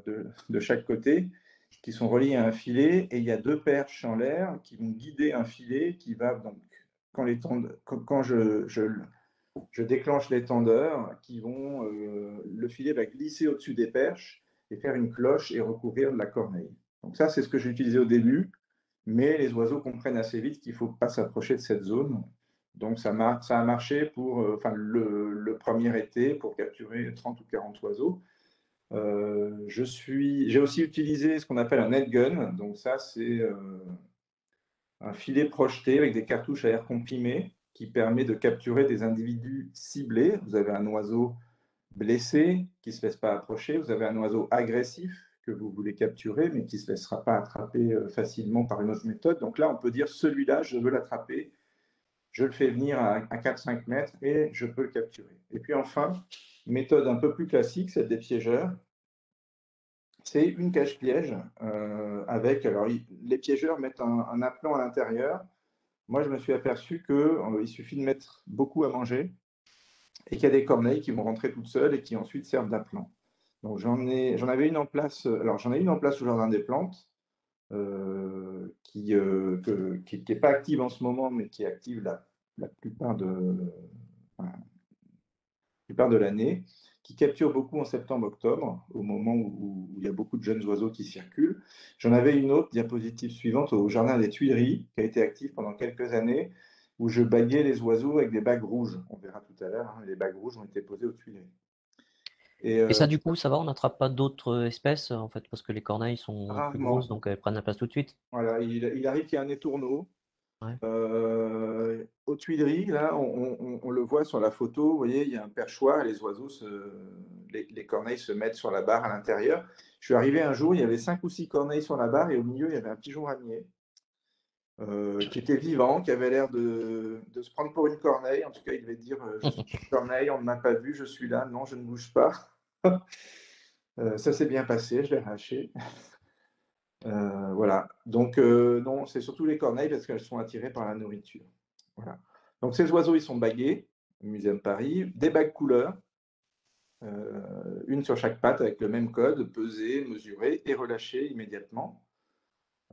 Speaker 3: de chaque côté qui sont reliés à un filet, et il y a 2 perches en l'air qui vont guider un filet qui va donc, quand je déclenche les tendeurs, le filet va glisser au-dessus des perches et faire une cloche et recouvrir de la corneille. Donc ça, c'est ce que j'ai utilisé au début, mais les oiseaux comprennent assez vite qu'il ne faut pas s'approcher de cette zone. Donc ça a marché pour le premier été pour capturer 30 ou 40 oiseaux. J'ai aussi utilisé ce qu'on appelle un net gun. Donc ça, c'est un filet projeté avec des cartouches à air comprimé qui permet de capturer des individus ciblés. Vous avez un oiseau blessé qui ne se laisse pas approcher. Vous avez un oiseau agressif que vous voulez capturer, mais qui ne se laissera pas attraper facilement par une autre méthode. Donc là, on peut dire, celui-là, je veux l'attraper. Je le fais venir à 4-5 mètres et je peux le capturer. Et puis enfin, méthode un peu plus classique, celle des piégeurs. C'est une cache-piège avec. Alors, les piégeurs mettent un appelant à l'intérieur. Moi, je me suis aperçu qu'il suffit de mettre beaucoup à manger et qu'il y a des corneilles qui vont rentrer toutes seules et qui ensuite servent d'appelant. Donc, j'en avais une en place. Alors, j'en ai une en place au Jardin des Plantes qui n'est pas active en ce moment, mais qui est active la plupart de l'année, qui capture beaucoup en septembre-octobre, au moment où il y a beaucoup de jeunes oiseaux qui circulent. J'en avais une autre, diapositive suivante, au Jardin des Tuileries, qui a été active pendant quelques années, où je baguais les oiseaux avec des bagues rouges. On verra tout à l'heure, hein, les bagues rouges ont été posées aux Tuileries.
Speaker 2: Et ça, du coup, ça va, on n'attrape pas d'autres espèces, en fait, parce que les corneilles sont plus
Speaker 3: Rarement.
Speaker 2: grosses, donc elles prennent la place tout de suite.
Speaker 3: Voilà, il arrive qu'il y ait un étourneau.
Speaker 2: Ouais.
Speaker 3: Aux Tuileries, là, on le voit sur la photo, vous voyez, il y a un perchoir et les oiseaux, les corneilles se mettent sur la barre à l'intérieur. Je suis arrivé un jour, il y avait 5 ou 6 corneilles sur la barre et au milieu, il y avait un pigeon ramier qui était vivant, qui avait l'air de se prendre pour une corneille. En tout cas, il devait dire je suis une corneille, on ne m'a pas vu, je suis là, non, je ne bouge pas. Ça s'est bien passé, je l'ai arraché. Voilà. Donc, non, c'est surtout les corneilles parce qu'elles sont attirées par la nourriture. Voilà. Donc, ces oiseaux, ils sont bagués au Musée de Paris, des bagues couleurs, une sur chaque patte avec le même code, pesées, mesurées et relâchées immédiatement.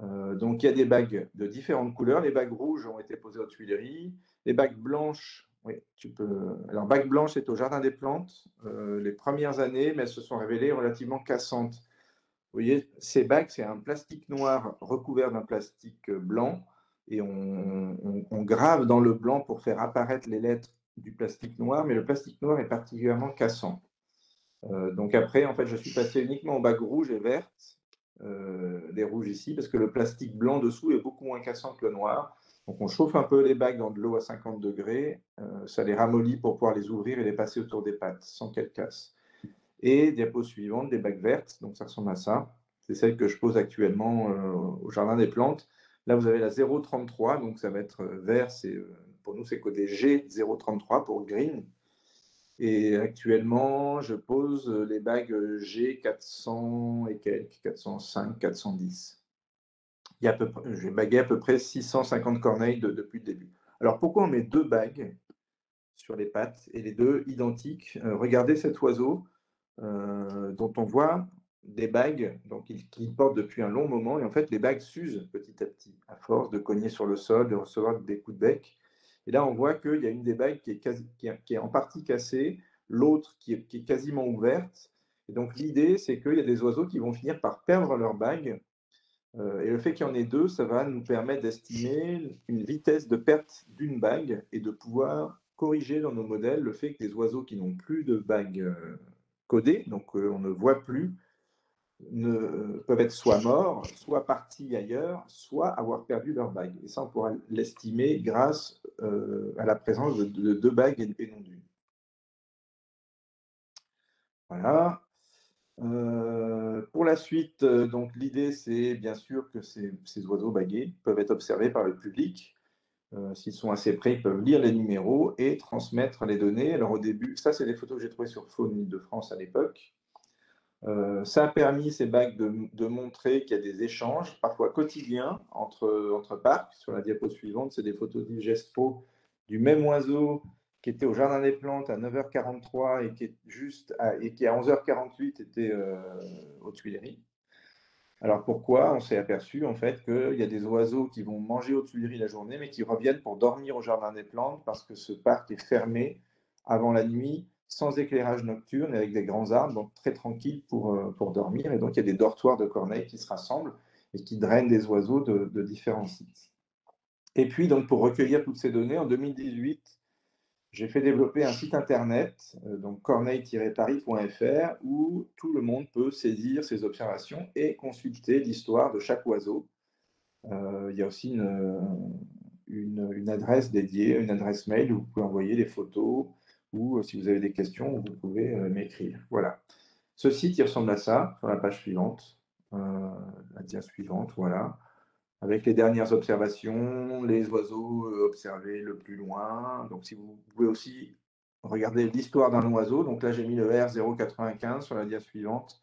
Speaker 3: Donc, il y a des bagues de différentes couleurs. Les bagues rouges ont été posées aux Tuileries. Les bagues blanches, oui, tu peux. Alors, bague blanche, c'est au Jardin des Plantes les premières années, mais elles se sont révélées relativement cassantes. Vous voyez, ces bagues, c'est un plastique noir recouvert d'un plastique blanc et on grave dans le blanc pour faire apparaître les lettres du plastique noir, mais le plastique noir est particulièrement cassant. Donc après, en fait, je suis passé uniquement aux bagues rouges et vertes, les rouges ici, parce que le plastique blanc dessous est beaucoup moins cassant que le noir. Donc on chauffe un peu les bagues dans de l'eau à 50 degrés, ça les ramollit pour pouvoir les ouvrir et les passer autour des pattes sans qu'elles cassent. Et diapo suivante, des bagues vertes, donc ça ressemble à ça. C'est celle que je pose actuellement au Jardin des Plantes. Là, vous avez la 033, donc ça va être vert, pour nous, c'est codé G033 pour green. Et actuellement, je pose les bagues G400 et quelques, 405, 410. J'ai bagué à peu près 650 corneilles depuis le début. Alors, pourquoi on met 2 bagues sur les pattes et les 2 identiques? Regardez cet oiseau dont on voit des bagues qu'il porte depuis un long moment. Et en fait, les bagues s'usent petit à petit, à force de cogner sur le sol, de recevoir des coups de bec. Et là, on voit qu'il y a une des bagues qui est en partie cassée, l'autre qui est quasiment ouverte. Et donc, l'idée, c'est qu'il y a des oiseaux qui vont finir par perdre leur bague Et le fait qu'il y en ait deux, ça va nous permettre d'estimer une vitesse de perte d'une bague et de pouvoir corriger dans nos modèles le fait que les oiseaux qui n'ont plus de bague codée, donc on ne voit plus, peuvent être soit morts, soit partis ailleurs, soit avoir perdu leur bague. Et ça, on pourra l'estimer grâce à la présence de deux bagues et non d'une. Voilà. Pour la suite, donc l'idée, c'est bien sûr que ces oiseaux bagués peuvent être observés par le public. S'ils sont assez près, ils peuvent lire les numéros et transmettre les données. Alors au début, ça, c'est des photos que j'ai trouvées sur Faune Île-de-France à l'époque. Ça a permis, ces bagues, de montrer qu'il y a des échanges, parfois quotidiens, entre parcs. Sur la diapo suivante, c'est des photos d'Ilgestro du même oiseau qui était au Jardin des Plantes à 9h43 et qui à 11h48 était aux Tuileries. Alors pourquoi? On s'est aperçu en fait qu'il y a des oiseaux qui vont manger aux Tuileries la journée, mais qui reviennent pour dormir au Jardin des Plantes parce que ce parc est fermé avant la nuit, sans éclairage nocturne, avec des grands arbres, donc très tranquille pour dormir. Et donc il y a des dortoirs de corneilles qui se rassemblent et qui drainent des oiseaux de différents sites. Et puis donc pour recueillir toutes ces données, en 2018, j'ai fait développer un site internet, donc corneille-paris.fr, où tout le monde peut saisir ses observations et consulter l'histoire de chaque oiseau. Il y a aussi une adresse dédiée, une adresse mail où vous pouvez envoyer des photos ou si vous avez des questions, vous pouvez m'écrire. Voilà. Ce site, il ressemble à ça, sur la page suivante, la dia suivante, voilà, avec les dernières observations, les oiseaux observés le plus loin. Donc, si vous pouvez aussi regarder l'histoire d'un oiseau. Donc là, j'ai mis le R095 sur la dia suivante,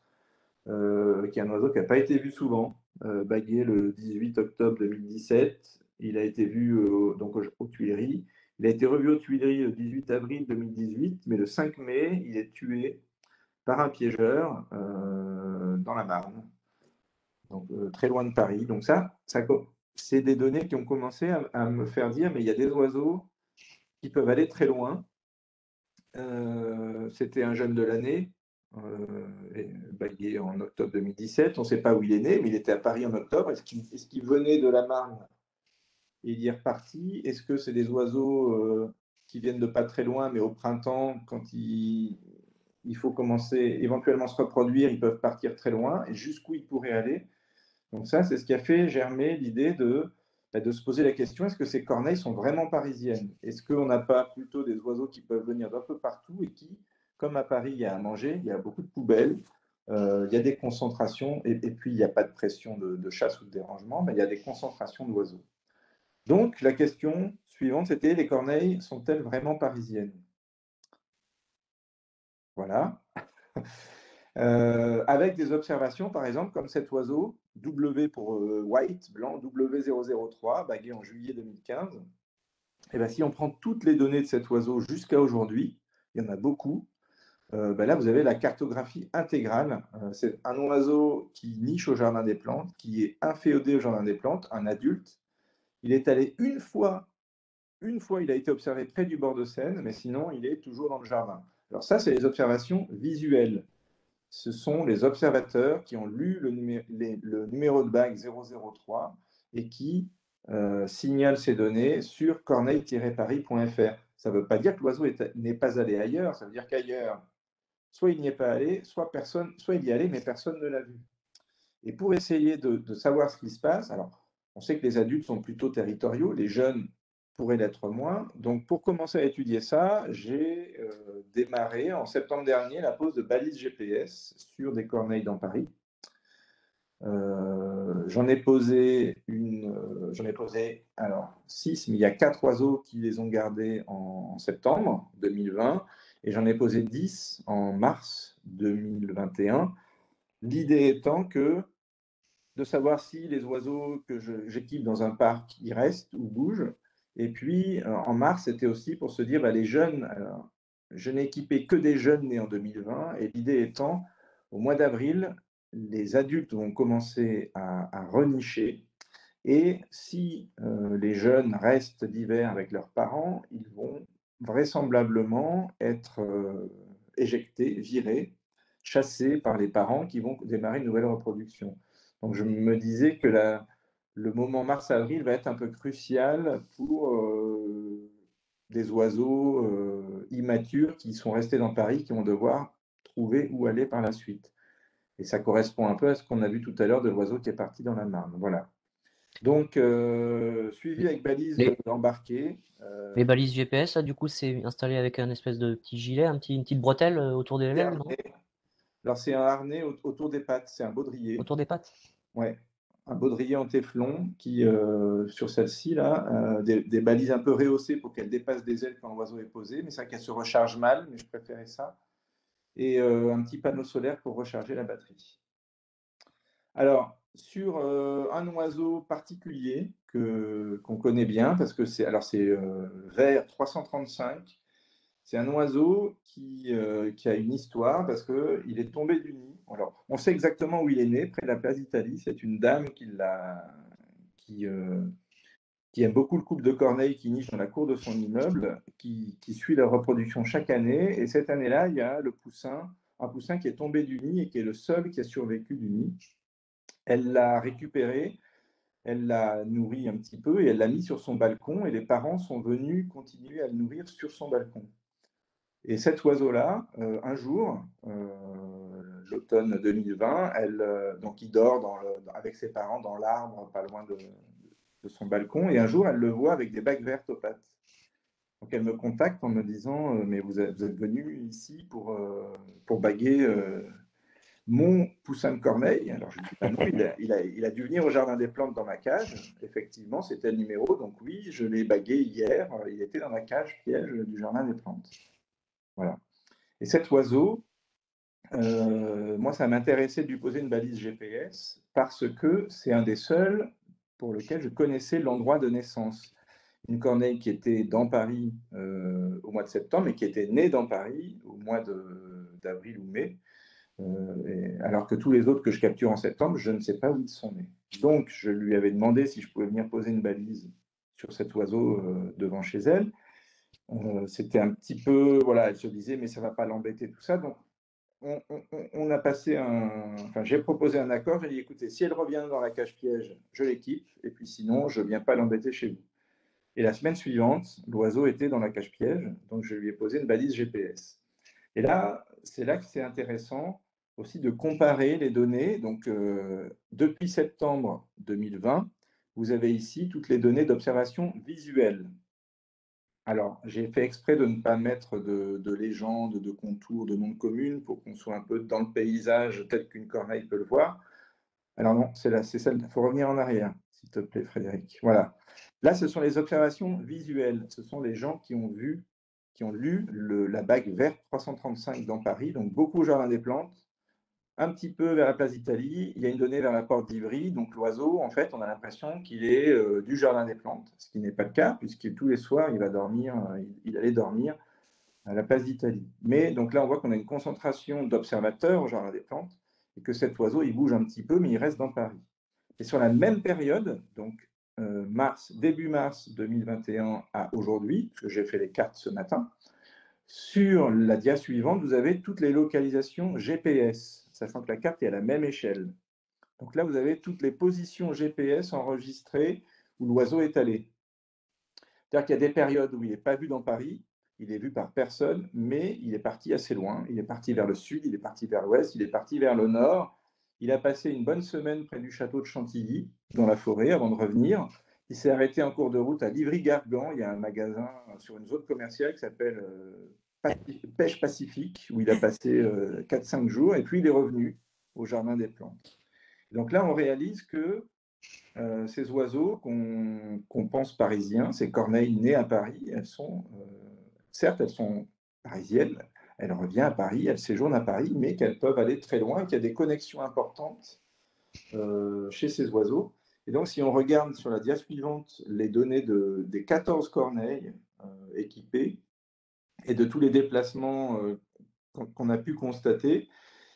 Speaker 3: qui est un oiseau qui n'a pas été vu souvent, bagué le 18 octobre 2017. Il a été vu donc aux Tuileries. Il a été revu aux Tuileries le 18 avril 2018, mais le 5 mai, il est tué par un piégeur dans la Marne, donc très loin de Paris. Donc ça c'est des données qui ont commencé à me faire dire, mais il y a des oiseaux qui peuvent aller très loin. C'était un jeune de l'année, bagué en octobre 2017. On ne sait pas où il est né, mais il était à Paris en octobre. Est-ce qu'il venait de la Marne et il y est reparti? Est-ce que c'est des oiseaux qui viennent de pas très loin, mais au printemps, quand il faut commencer éventuellement se reproduire, ils peuvent partir très loin? Et jusqu'où ils pourraient aller? Donc ça, c'est ce qui a fait germer l'idée de se poser la question, est-ce que ces corneilles sont vraiment parisiennes? Est-ce qu'on n'a pas plutôt des oiseaux qui peuvent venir d'un peu partout et qui, comme à Paris, il y a à manger, il y a beaucoup de poubelles, il y a des concentrations, et puis il n'y a pas de pression de chasse ou de dérangement, mais il y a des concentrations d'oiseaux. Donc la question suivante, c'était, les corneilles sont-elles vraiment parisiennes? Voilà. Avec des observations, par exemple, comme cet oiseau, W pour white, blanc, W003, bagué en juillet 2015. Et bien, si on prend toutes les données de cet oiseau jusqu'à aujourd'hui, il y en a beaucoup, ben là, vous avez la cartographie intégrale. C'est un oiseau qui niche au Jardin des Plantes, qui est inféodé au Jardin des Plantes, un adulte. Il est allé une fois, il a été observé près du bord de Seine, mais sinon, il est toujours dans le jardin. Alors ça, c'est les observations visuelles. Ce sont les observateurs qui ont lu le numéro de bague 003 et qui signalent ces données sur corneille-paris.fr. Ça ne veut pas dire que l'oiseau n'est pas allé ailleurs, ça veut dire qu'ailleurs, soit il n'y est pas allé, soit il y est allé, mais personne ne l'a vu. Et pour essayer de savoir ce qui se passe, alors on sait que les adultes sont plutôt territoriaux, les jeunes pourraient l'être moins. Donc pour commencer à étudier ça, j'ai démarré en septembre dernier la pose de balises GPS sur des corneilles dans Paris. J'en ai posé 6, mais il y a 4 oiseaux qui les ont gardés en septembre 2020 et j'en ai posé 10 en mars 2021. L'idée étant de savoir si les oiseaux que j'équipe dans un parc, ils restent ou bougent. Et puis, en mars, c'était aussi pour se dire, bah, les jeunes, alors, je n'ai équipé que des jeunes nés en 2020, et l'idée étant, au mois d'avril, les adultes vont commencer à renicher, et si les jeunes restent l'hiver avec leurs parents, ils vont vraisemblablement être éjectés, virés, chassés par les parents qui vont démarrer une nouvelle reproduction. Donc je me disais que le moment mars-avril va être un peu crucial pour des oiseaux immatures qui sont restés dans Paris, qui vont devoir trouver où aller par la suite. Et ça correspond un peu à ce qu'on a vu tout à l'heure de l'oiseau qui est parti dans la Marne. Voilà. Donc, suivi avec balise
Speaker 2: Les,
Speaker 3: embarquée.
Speaker 2: les balises GPS, là, du coup, c'est installé avec un espèce de petit gilet, une petite bretelle autour des laines, non?
Speaker 3: Alors, c'est un harnais autour des pattes, c'est un baudrier.
Speaker 2: Autour des pattes.
Speaker 3: Ouais, un baudrier en téflon qui, sur celle-ci, là, des balises un peu rehaussées pour qu'elle dépasse des ailes quand l'oiseau est posé, mais ça qu'elle se recharge mal, mais je préférais ça. Et un petit panneau solaire pour recharger la batterie. Alors, sur un oiseau particulier qu'on connaît bien, parce que c'est vert 335. C'est un oiseau qui a une histoire parce qu'il est tombé du nid. Alors, on sait exactement où il est né, près de la place d'Italie. C'est une dame qui, qui aime beaucoup le couple de corneilles qui niche dans la cour de son immeuble, qui suit leur reproduction chaque année. Et cette année-là, il y a un poussin qui est tombé du nid et qui est le seul qui a survécu du nid. Elle l'a récupéré, elle l'a nourri un petit peu et elle l'a mis sur son balcon. Et les parents sont venus continuer à le nourrir sur son balcon. Et cet oiseau-là, un jour, l'automne 2020, donc il dort avec ses parents dans l'arbre, pas loin de son balcon, et un jour, elle le voit avec des bagues vertes aux pattes. Donc elle me contacte en me disant, mais vous êtes venu ici pour baguer mon poussin de corneille. Alors je lui dis, bah non, il a dû venir au Jardin des Plantes dans ma cage. Effectivement, c'était le numéro, donc oui, je l'ai bagué hier, il était dans la cage piège du Jardin des Plantes. Voilà. Et cet oiseau, moi, ça m'intéressait de lui poser une balise GPS parce que c'est un des seuls pour lequel je connaissais l'endroit de naissance. Une corneille qui était dans Paris au mois de septembre et qui était née dans Paris au mois d'avril ou mai, alors que tous les autres que je capture en septembre, je ne sais pas où ils sont nés. Donc, je lui avais demandé si je pouvais venir poser une balise sur cet oiseau devant chez elle. C'était un petit peu, voilà, elle se disait, mais ça ne va pas l'embêter, tout ça. Donc, on a passé enfin, j'ai proposé un accord. J'ai dit, écoutez, si elle revient dans la cage piège, je l'équipe, et puis sinon, je ne viens pas l'embêter chez vous. Et la semaine suivante, l'oiseau était dans la cage piège, donc je lui ai posé une balise GPS. Et là, c'est là que c'est intéressant aussi de comparer les données. Donc, depuis septembre 2020, vous avez ici toutes les données d'observation visuelle. Alors, j'ai fait exprès de ne pas mettre de légendes, de contours, de noms de communes pour qu'on soit un peu dans le paysage tel qu'une corneille peut le voir. Alors non, c'est celle. Il faut revenir en arrière, s'il te plaît, Frédéric. Voilà. Là, ce sont les observations visuelles. Ce sont les gens qui ont lu la bague verte 335 dans Paris, donc beaucoup au Jardin des Plantes, un petit peu vers la place d'Italie. Il y a une donnée vers la porte d'Ivry. Donc l'oiseau, en fait, on a l'impression qu'il est du Jardin des Plantes, ce qui n'est pas le cas, puisque tous les soirs, il allait dormir à la place d'Italie. Mais donc là, on voit qu'on a une concentration d'observateurs au Jardin des Plantes et que cet oiseau, il bouge un petit peu, mais il reste dans Paris. Et sur la même période, donc début mars 2021 à aujourd'hui, parce que j'ai fait les cartes ce matin, sur la dia suivante, vous avez toutes les localisations GPS, sachant que la carte est à la même échelle. Donc là, vous avez toutes les positions GPS enregistrées où l'oiseau est allé. C'est-à-dire qu'il y a des périodes où il n'est pas vu dans Paris, il est vu par personne, mais il est parti assez loin. Il est parti vers le sud, il est parti vers l'ouest, il est parti vers le nord. Il a passé une bonne semaine près du château de Chantilly, dans la forêt, avant de revenir. Il s'est arrêté en cours de route à Livry-Gargan. Il y a un magasin sur une zone commerciale qui s'appelle Pêche Pacifique, où il a passé 4-5 jours, et puis il est revenu au Jardin des Plantes. Donc là, on réalise que ces oiseaux qu'on pense parisiens, ces corneilles nées à Paris, certes, elles sont parisiennes, elles reviennent à Paris, elles séjournent à Paris, mais qu'elles peuvent aller très loin, qu'il y a des connexions importantes chez ces oiseaux. Et donc, si on regarde sur la dia suivante les données des 14 corneilles équipées et de tous les déplacements qu'on a pu constater,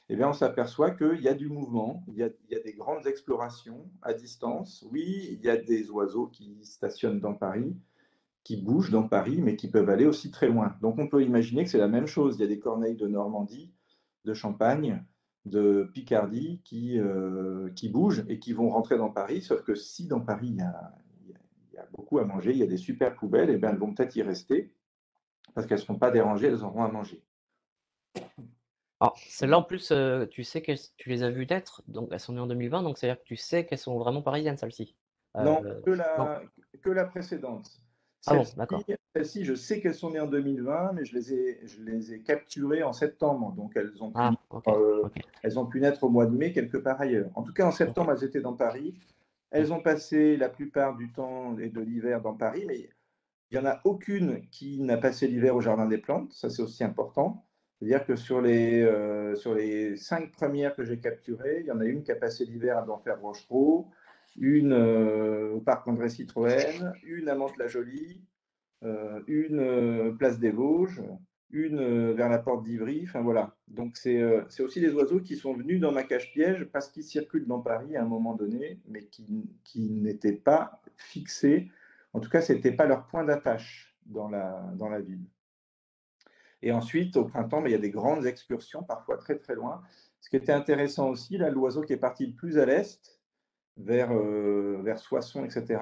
Speaker 3: eh bien, on s'aperçoit qu'il y a du mouvement, il y a des grandes explorations à distance. Oui, il y a des oiseaux qui stationnent dans Paris, qui bougent dans Paris, mais qui peuvent aller aussi très loin. Donc, on peut imaginer que c'est la même chose. Il y a des corneilles de Normandie, de Champagne, de Picardie qui bougent et qui vont rentrer dans Paris. Sauf que si dans Paris, il y a beaucoup à manger, il y a des super poubelles, et bien elles vont peut-être y rester parce qu'elles ne seront pas dérangées, elles auront à manger.
Speaker 2: Alors, celles-là, en plus, tu sais tu les as vues naître, donc elles sont nées en 2020, donc c'est-à-dire que tu sais qu'elles sont vraiment parisiennes, celles-ci.
Speaker 3: Non,
Speaker 2: Non.
Speaker 3: que la précédente.
Speaker 2: Ah bon,
Speaker 3: Celles-ci,
Speaker 2: d'accord.
Speaker 3: celles-ci, je sais qu'elles sont nées en 2020, mais je les ai capturées en septembre. Donc,
Speaker 2: Ah, ok, ok.
Speaker 3: elles ont pu naître au mois de mai quelque part ailleurs. En tout cas, en
Speaker 2: Ok.
Speaker 3: septembre, elles étaient dans Paris. Elles ont passé la plupart du temps et de l'hiver dans Paris, mais il n'y en a aucune qui n'a passé l'hiver au Jardin des Plantes. Ça, c'est aussi important. C'est-à-dire que sur les 5 premières que j'ai capturées, il y en a une qui a passé l'hiver à Denfert-Rochereau, une au Parc André Citroën, une à Mantes-la-Jolie, une place des Vosges, une vers la porte d'Ivry. Enfin voilà. Donc c'est aussi des oiseaux qui sont venus dans ma cage-piège parce qu'ils circulent dans Paris à un moment donné, mais qui n'étaient pas fixés. En tout cas, ce n'était pas leur point d'attache dans la ville. Et ensuite, au printemps, il y a des grandes excursions, parfois très très loin. Ce qui était intéressant aussi, là, l'oiseau qui est parti le plus à l'est, vers Soissons, etc.,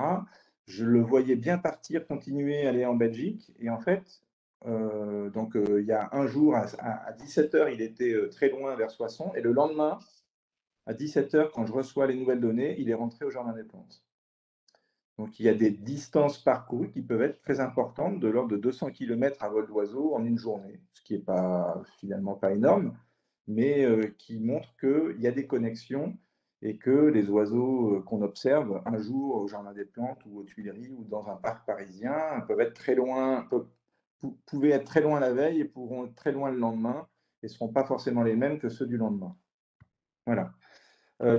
Speaker 3: je le voyais bien partir, continuer, aller en Belgique. Et en fait, il y a un jour, à 17 h, il était très loin vers Soissons. Et le lendemain, à 17 h, quand je reçois les nouvelles données, il est rentré au Jardin des Plantes. Donc il y a des distances parcourues qui peuvent être très importantes, de l'ordre de 200 km à vol d'oiseau en une journée, ce qui n'est pas, finalement pas énorme, mais qui montre qu'il y a des connexions et que les oiseaux qu'on observe un jour au Jardin des Plantes ou aux Tuileries ou dans un parc parisien peuvent être très loin, pouvaient être très loin la veille et pourront être très loin le lendemain et ne seront pas forcément les mêmes que ceux du lendemain. Voilà.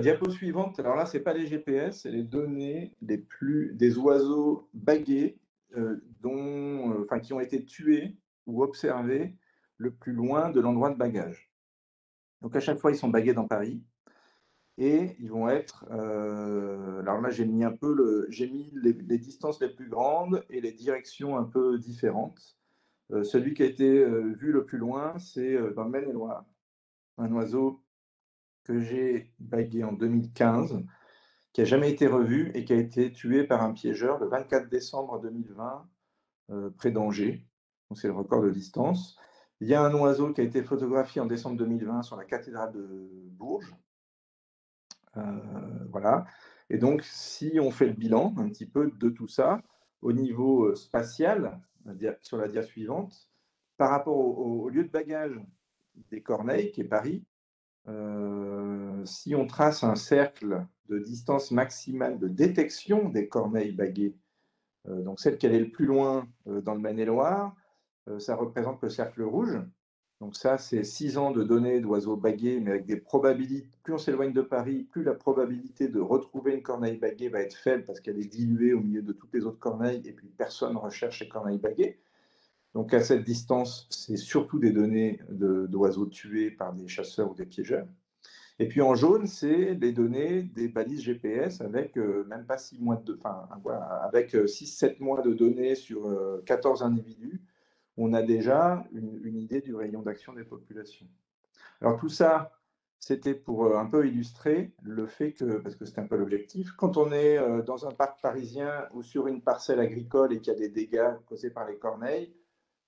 Speaker 3: Diapo suivante, alors là, ce n'est pas les GPS, c'est les données des oiseaux bagués qui ont été tués ou observés le plus loin de l'endroit de bagage. Donc à chaque fois, ils sont bagués dans Paris et ils vont être. Alors là, j'ai mis les distances les plus grandes et les directions un peu différentes. Celui qui a été vu le plus loin, c'est dans le Maine-et-Loire, un oiseau que j'ai bagué en 2015, qui n'a jamais été revu et qui a été tué par un piégeur le 24 décembre 2020 près d'Angers. C'est le record de distance. Il y a un oiseau qui a été photographié en décembre 2020 sur la cathédrale de Bourges. Voilà. Et donc, si on fait le bilan un petit peu de tout ça, au niveau spatial, sur la dia suivante, par rapport au lieu de bagage des Corneilles, qui est Paris, si on trace un cercle de distance maximale de détection des corneilles baguées, donc celle qui est le plus loin dans le Maine-et-Loire, ça représente le cercle rouge. Donc ça, c'est 6 ans de données d'oiseaux bagués, mais avec des probabilités. Plus on s'éloigne de Paris, plus la probabilité de retrouver une corneille baguée va être faible parce qu'elle est diluée au milieu de toutes les autres corneilles et puis personne ne recherche les corneilles baguées. Donc à cette distance, c'est surtout des données d'oiseaux tués par des chasseurs ou des piégeurs. Et puis en jaune, c'est les données des balises GPS avec même pas 6 mois avec 6-7 mois de données sur 14 individus. On a déjà une idée du rayon d'action des populations. Alors tout ça, c'était pour un peu illustrer le fait que, parce que c'est un peu l'objectif, quand on est dans un parc parisien ou sur une parcelle agricole et qu'il y a des dégâts causés par les corneilles,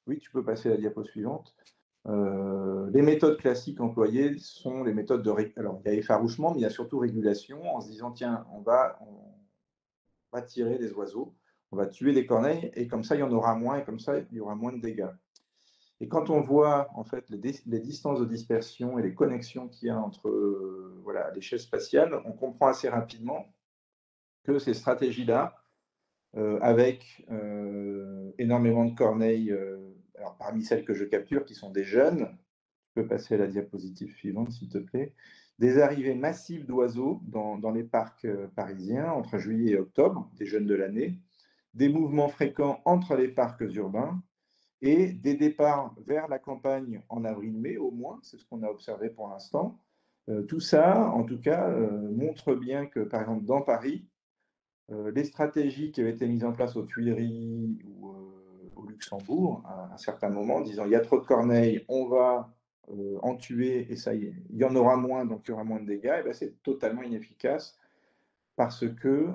Speaker 3: oui, tu peux passer à la diapo suivante. Les méthodes classiques employées sont les méthodes Alors, il y a effarouchement, mais il y a surtout régulation, en se disant, tiens, on va tirer des oiseaux, on va tuer des corneilles, et comme ça, il y en aura moins, et comme ça, il y aura moins de dégâts. Et quand on voit, en fait, les distances de dispersion et les connexions qu'il y a entre à l'échelle spatiale, on comprend assez rapidement que ces stratégies-là, avec énormément de corneilles, alors parmi celles que je capture, qui sont des jeunes, tu peux passer à la diapositive suivante, s'il te plaît, des arrivées massives d'oiseaux dans les parcs parisiens entre juillet et octobre, des jeunes de l'année, des mouvements fréquents entre les parcs urbains et des départs vers la campagne en avril-mai au moins, c'est ce qu'on a observé pour l'instant. Tout ça, en tout cas, montre bien que, par exemple, dans Paris, les stratégies qui avaient été mises en place aux Tuileries ou au Luxembourg, à un certain moment, disant il y a trop de corneilles, on va en tuer, et ça, il y en aura moins, donc il y aura moins de dégâts, et ben, c'est totalement inefficace parce que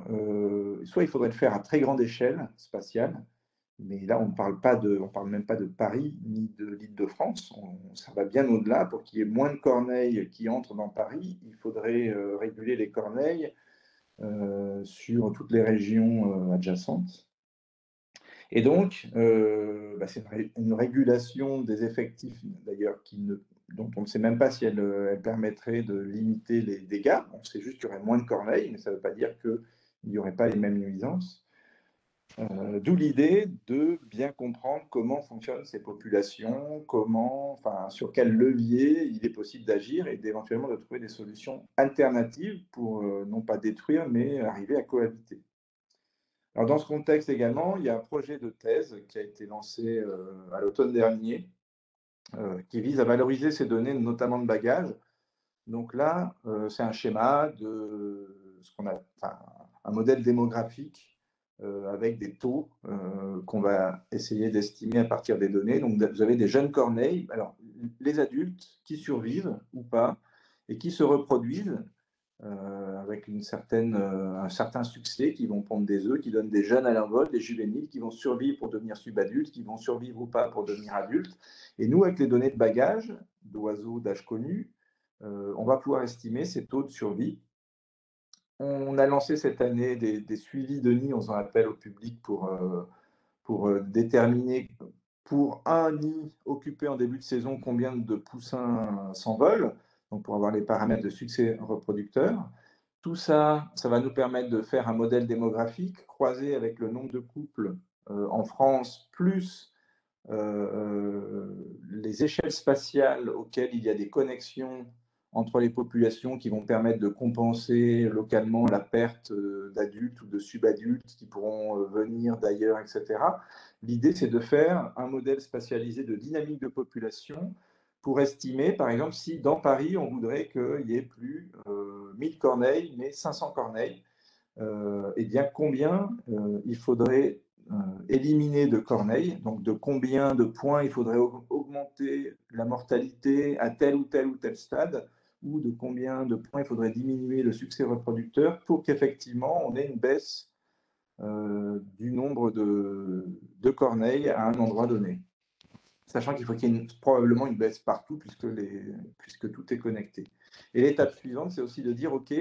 Speaker 3: soit il faudrait le faire à très grande échelle spatiale, mais là on parle même pas de Paris ni de l'Île-de-France, ça va bien au-delà. Pour qu'il y ait moins de corneilles qui entrent dans Paris, il faudrait réguler les corneilles sur toutes les régions adjacentes. Et donc, c'est une régulation des effectifs, d'ailleurs, dont on ne sait même pas si elle permettrait de limiter les dégâts. On sait juste qu'il y aurait moins de corneilles, mais ça ne veut pas dire qu'il n'y aurait pas les mêmes nuisances. D'où l'idée de bien comprendre comment fonctionnent ces populations, sur quel levier il est possible d'agir et d'éventuellement de trouver des solutions alternatives pour non pas détruire, mais arriver à cohabiter. Alors, dans ce contexte également, il y a un projet de thèse qui a été lancé à l'automne dernier, qui vise à valoriser ces données, notamment de bagages. Donc là, c'est un schéma de un modèle démographique avec des taux qu'on va essayer d'estimer à partir des données. Donc, vous avez des jeunes corneilles, alors les adultes qui survivent ou pas et qui se reproduisent avec un certain succès, qui vont pondre des œufs, qui donnent des jeunes à l'envol, des juvéniles, qui vont survivre pour devenir subadultes, qui vont survivre ou pas pour devenir adultes. Et nous, avec les données de bagages, d'oiseaux d'âge connu, on va pouvoir estimer ces taux de survie. On a lancé cette année des suivis de nids, on s'en appelle au public pour déterminer, pour un nid occupé en début de saison, combien de poussins s'envolent, donc pour avoir les paramètres de succès reproducteur. Tout ça, ça va nous permettre de faire un modèle démographique croisé avec le nombre de couples en France, plus les échelles spatiales auxquelles il y a des connexions entre les populations qui vont permettre de compenser localement la perte d'adultes ou de subadultes qui pourront venir d'ailleurs, etc. L'idée, c'est de faire un modèle spatialisé de dynamique de population pour estimer, par exemple, si dans Paris, on voudrait qu'il n'y ait plus 1000 corneilles, mais 500 corneilles, eh bien, combien il faudrait éliminer de corneilles, donc de combien de points il faudrait augmenter la mortalité à tel ou tel stade, ou de combien de points il faudrait diminuer le succès reproducteur pour qu'effectivement on ait une baisse du nombre de corneilles à un endroit donné. Sachant qu'il faut qu'il y ait probablement une baisse partout puisque tout est connecté. Et l'étape suivante, c'est aussi de dire, OK,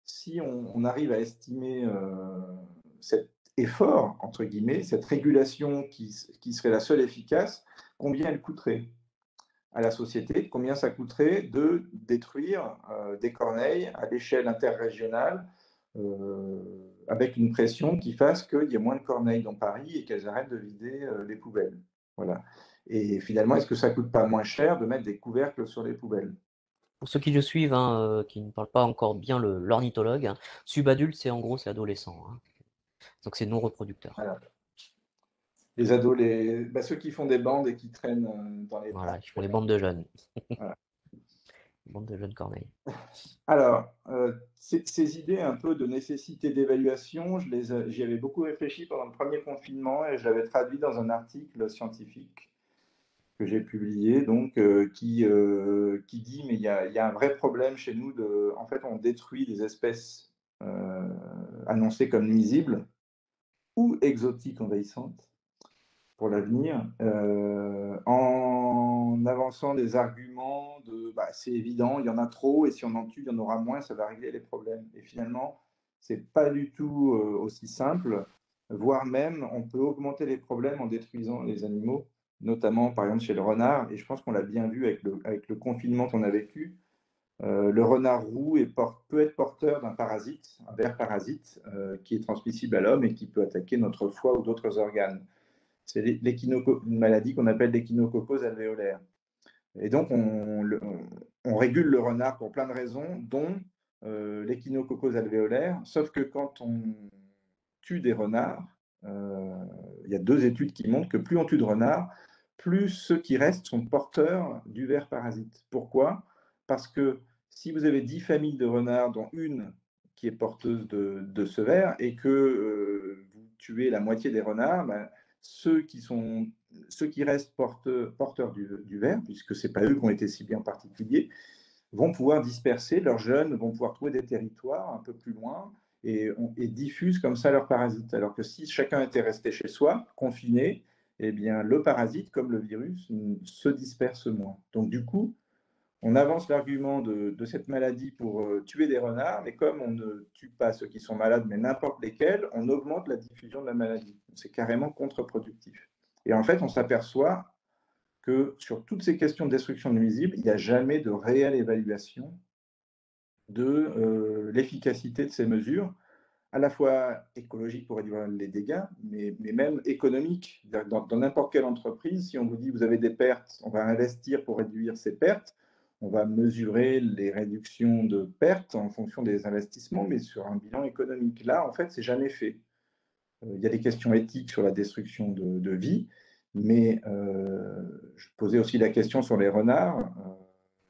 Speaker 3: si on arrive à estimer cet effort, entre guillemets, cette régulation qui serait la seule efficace, combien elle coûterait à la société, combien ça coûterait de détruire des corneilles à l'échelle interrégionale avec une pression qui fasse qu'il y ait moins de corneilles dans Paris et qu'elles arrêtent de vider les poubelles. Voilà. Et finalement, est-ce que ça ne coûte pas moins cher de mettre des couvercles sur les poubelles?
Speaker 2: Pour ceux qui le suivent, hein, qui ne parlent pas encore bien l'ornithologue, hein, subadulte, c'est en gros, c'est adolescent, hein. Donc c'est non reproducteur.
Speaker 3: Voilà. Les ados, ceux qui font des bandes et qui traînent dans les
Speaker 2: Voilà,
Speaker 3: parcs.
Speaker 2: ils font les bandes de jeunes.
Speaker 3: Voilà.
Speaker 2: Bande de jeunes corneilles.
Speaker 3: Alors, ces idées un peu de nécessité d'évaluation, j'y avais beaucoup réfléchi pendant le premier confinement et je l'avais traduit dans un article scientifique que j'ai publié, donc qui dit, mais il y a un vrai problème chez nous. En fait, on détruit des espèces annoncées comme nuisibles ou exotiques envahissantes pour l'avenir, en avançant des arguments de c'est évident, il y en a trop, et si on en tue, il y en aura moins, ça va régler les problèmes. Et finalement, c'est pas du tout aussi simple, voire même, on peut augmenter les problèmes en détruisant les animaux, notamment par exemple chez le renard, et je pense qu'on l'a bien vu avec le confinement qu'on a vécu. Le renard roux peut être porteur d'un parasite, un ver parasite, qui est transmissible à l'homme et qui peut attaquer notre foie ou d'autres organes. C'est une maladie qu'on appelle l'échinococose alvéolaire. Et donc, on régule le renard pour plein de raisons, dont l'échinococose alvéolaire, sauf que quand on tue des renards, il y a 2 études qui montrent que plus on tue de renards, plus ceux qui restent sont porteurs du ver parasite. Pourquoi? Parce que si vous avez 10 familles de renards, dont une qui est porteuse de ce ver, et que vous tuez la moitié des renards, ceux qui restent porteurs du ver, puisque ce n'est pas eux qui ont été ciblés en particulier, vont pouvoir disperser, leurs jeunes vont pouvoir trouver des territoires un peu plus loin et diffusent comme ça leurs parasites. Alors que si chacun était resté chez soi, confiné, eh bien, le parasite, comme le virus, se disperse moins. Donc du coup, on avance l'argument de cette maladie pour tuer des renards, mais comme on ne tue pas ceux qui sont malades, mais n'importe lesquels, on augmente la diffusion de la maladie. C'est carrément contre-productif. Et en fait, on s'aperçoit que sur toutes ces questions de destruction nuisible, il n'y a jamais de réelle évaluation de l'efficacité de ces mesures, à la fois écologique pour réduire les dégâts, mais même économique. Dans n'importe quelle entreprise, si on vous dit vous avez des pertes, on va investir pour réduire ces pertes, on va mesurer les réductions de pertes en fonction des investissements, mais sur un bilan économique. Là, en fait, c'est jamais fait. Il y a des questions éthiques sur la destruction de vie, mais je posais aussi la question sur les renards.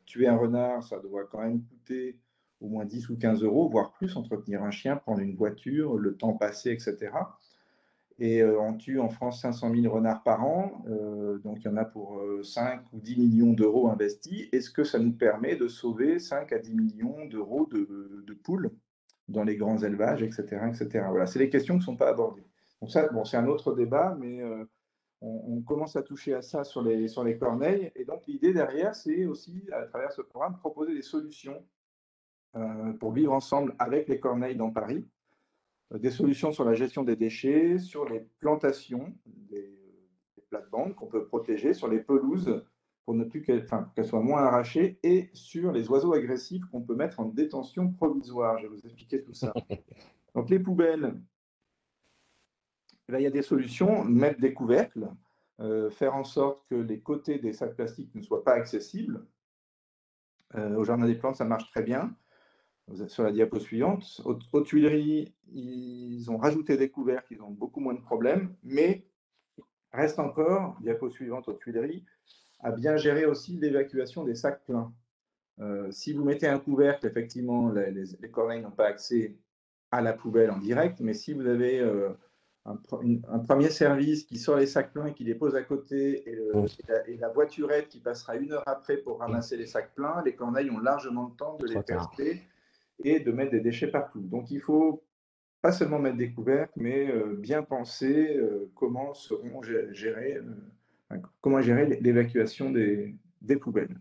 Speaker 3: Tuer un renard, ça doit quand même coûter au moins 10 ou 15 euros, voire plus, entretenir un chien, prendre une voiture, le temps passé, etc. Et on tue en France 500 000 renards par an, donc il y en a pour 5 ou 10 millions d'euros investis. Est-ce que ça nous permet de sauver 5 à 10 millions d'euros de poules dans les grands élevages, etc. etc. Voilà, c'est les questions qui ne sont pas abordées. Donc ça, bon, c'est un autre débat, mais on commence à toucher à ça sur les corneilles. Et donc l'idée derrière, c'est aussi, à travers ce programme, proposer des solutions pour vivre ensemble avec les corneilles dans Paris, des solutions sur la gestion des déchets, sur les plantations, des plates-bandes qu'on peut protéger, sur les pelouses pour ne plus qu'elles soient moins arrachées, et sur les oiseaux agressifs qu'on peut mettre en détention provisoire. Je vais vous expliquer tout ça. Donc les poubelles, là, il y a des solutions, mettre des couvercles, faire en sorte que les côtés des sacs plastiques ne soient pas accessibles. Au Jardin des Plantes, ça marche très bien. Vous êtes sur la diapo suivante. Aux Tuileries, ils ont rajouté des couvercles, ils ont beaucoup moins de problèmes, mais reste encore, diapo suivante aux Tuileries, à bien gérer aussi l'évacuation des sacs pleins. Si vous mettez un couvercle, effectivement, les corneilles n'ont pas accès à la poubelle en direct, mais si vous avez un premier service qui sort les sacs pleins et qui les pose à côté, et la voiturette qui passera 1 heure après pour ramasser les sacs pleins, les corneilles ont largement le temps de les percer et de mettre des déchets partout. Donc il faut pas seulement mettre des couvercles, mais bien penser comment gérer l'évacuation des poubelles.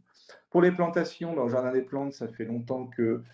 Speaker 3: Pour les plantations, dans le Jardin des Plantes, ça fait longtemps qu'une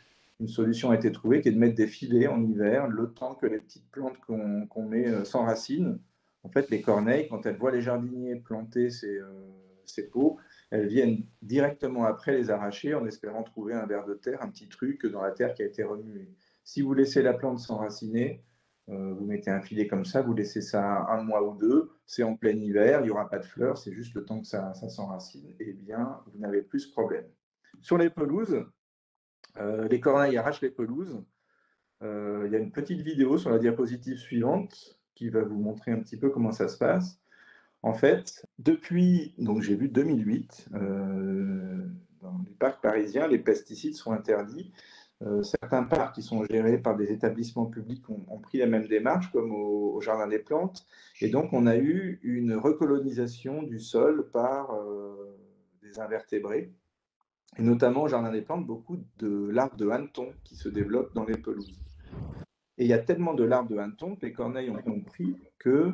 Speaker 3: solution a été trouvée, qui est de mettre des filets en hiver, le temps que les petites plantes qu'on met s'enracinent. En fait, les corneilles, quand elles voient les jardiniers planter ces pots, elles viennent directement après les arracher en espérant trouver un ver de terre, un petit truc dans la terre qui a été remuée. Si vous laissez la plante s'enraciner, vous mettez un filet comme ça, vous laissez ça 1 mois ou 2, c'est en plein hiver, il n'y aura pas de fleurs, c'est juste le temps que ça s'enracine, et bien, vous n'avez plus ce problème. Sur les pelouses, les corneilles arrachent les pelouses. Il y a une petite vidéo sur la diapositive suivante qui va vous montrer un petit peu comment ça se passe. En fait, depuis, donc j'ai vu 2008, dans les parcs parisiens, les pesticides sont interdits. Certains parcs qui sont gérés par des établissements publics ont pris la même démarche, comme au Jardin des Plantes. Et donc, on a eu une recolonisation du sol par des invertébrés. Et notamment au Jardin des Plantes, beaucoup de larves de hannetons qui se développent dans les pelouses. Et il y a tellement de larves de hannetons que les corneilles ont compris que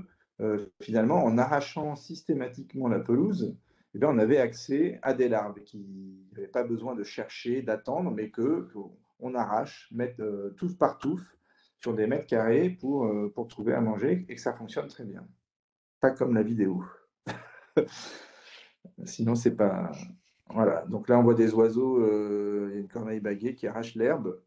Speaker 3: finalement, en arrachant systématiquement la pelouse, eh bien, on avait accès à des larves qui n'avaient pas besoin de chercher, d'attendre, mais qu'on arrache, touffe par touffe, sur des mètres carrés pour trouver à manger, et que ça fonctionne très bien. Pas comme la vidéo. Sinon, c'est pas... Voilà. Donc là, on voit des oiseaux, il y a une corneille baguée qui arrache l'herbe.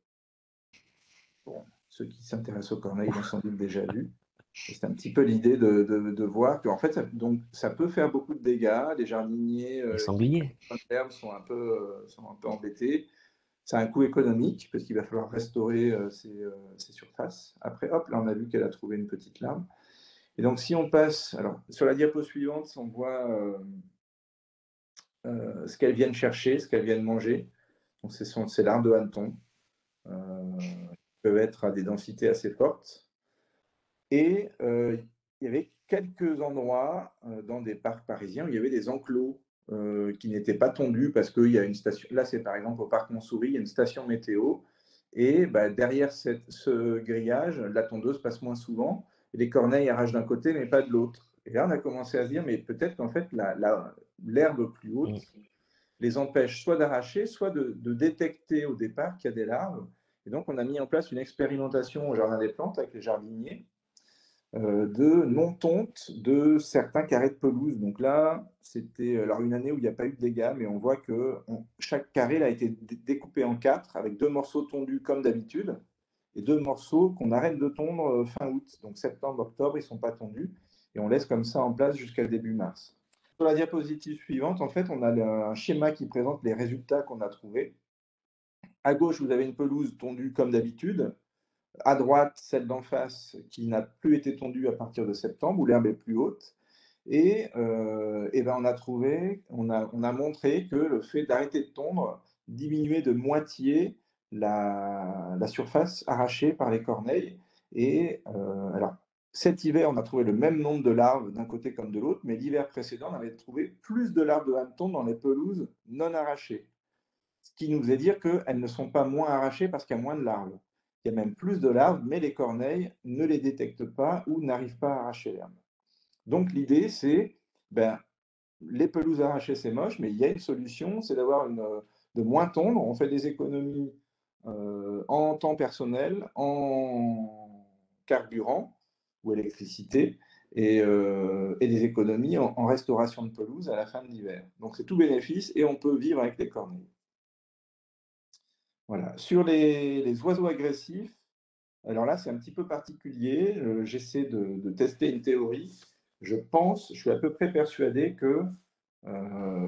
Speaker 3: Bon, ceux qui s'intéressent aux corneilles l'ont sans doute déjà vu. C'est un petit peu l'idée de voir qu'en fait, ça peut faire beaucoup de dégâts. Les jardiniers
Speaker 2: Les sangliers.
Speaker 3: sont un peu embêtés. C'est un coût économique parce qu'il va falloir restaurer ces surfaces. Après, hop, là, on a vu qu'elle a trouvé une petite larve. Et donc, si on passe... Alors, sur la diapo suivante, on voit ce qu'elles viennent chercher, ce qu'elles viennent manger. Donc, ces larves de hanneton peuvent être à des densités assez fortes. Et il y avait quelques endroits dans des parcs parisiens où il y avait des enclos qui n'étaient pas tondus parce qu'il y a une station. Là, c'est par exemple au parc Montsouris, il y a une station météo. Et bah, derrière ce grillage, la tondeuse passe moins souvent. Et les corneilles arrachent d'un côté, mais pas de l'autre. Et là, on a commencé à se dire, mais peut-être qu'en fait, l'herbe plus haute les empêche soit d'arracher, soit de détecter au départ qu'il y a des larves. Et donc, on a mis en place une expérimentation au Jardin des Plantes avec les jardiniers de non-tonte de certains carrés de pelouse. Donc là, c'était alors une année où il n'y a pas eu de dégâts, mais on voit que chaque carré a été découpé en 4 avec 2 morceaux tondus comme d'habitude et 2 morceaux qu'on arrête de tondre fin août. Donc septembre, octobre, ils ne sont pas tondus et on laisse comme ça en place jusqu'à début mars. Sur la diapositive suivante, en fait, on a un schéma qui présente les résultats qu'on a trouvés. À gauche, vous avez une pelouse tondue comme d'habitude. À droite, celle d'en face qui n'a plus été tondue à partir de septembre, où l'herbe est plus haute. Et ben on a montré que le fait d'arrêter de tondre diminuait de moitié la surface arrachée par les corneilles. Et alors, cet hiver, on a trouvé le même nombre de larves d'un côté comme de l'autre, mais l'hiver précédent, on avait trouvé plus de larves de hanneton dans les pelouses non arrachées. Ce qui nous faisait dire qu'elles ne sont pas moins arrachées parce qu'il y a moins de larves. Il y a même plus de larves, mais les corneilles ne les détectent pas ou n'arrivent pas à arracher l'herbe. Donc l'idée, c'est, les pelouses arrachées, c'est moche, mais il y a une solution, c'est de moins tondre. On fait des économies en temps personnel, en carburant ou électricité, et des économies en restauration de pelouse à la fin de l'hiver. Donc c'est tout bénéfice et on peut vivre avec les corneilles. Voilà. Sur les oiseaux agressifs, alors là, c'est un petit peu particulier. J'essaie de tester une théorie. Je suis à peu près persuadé que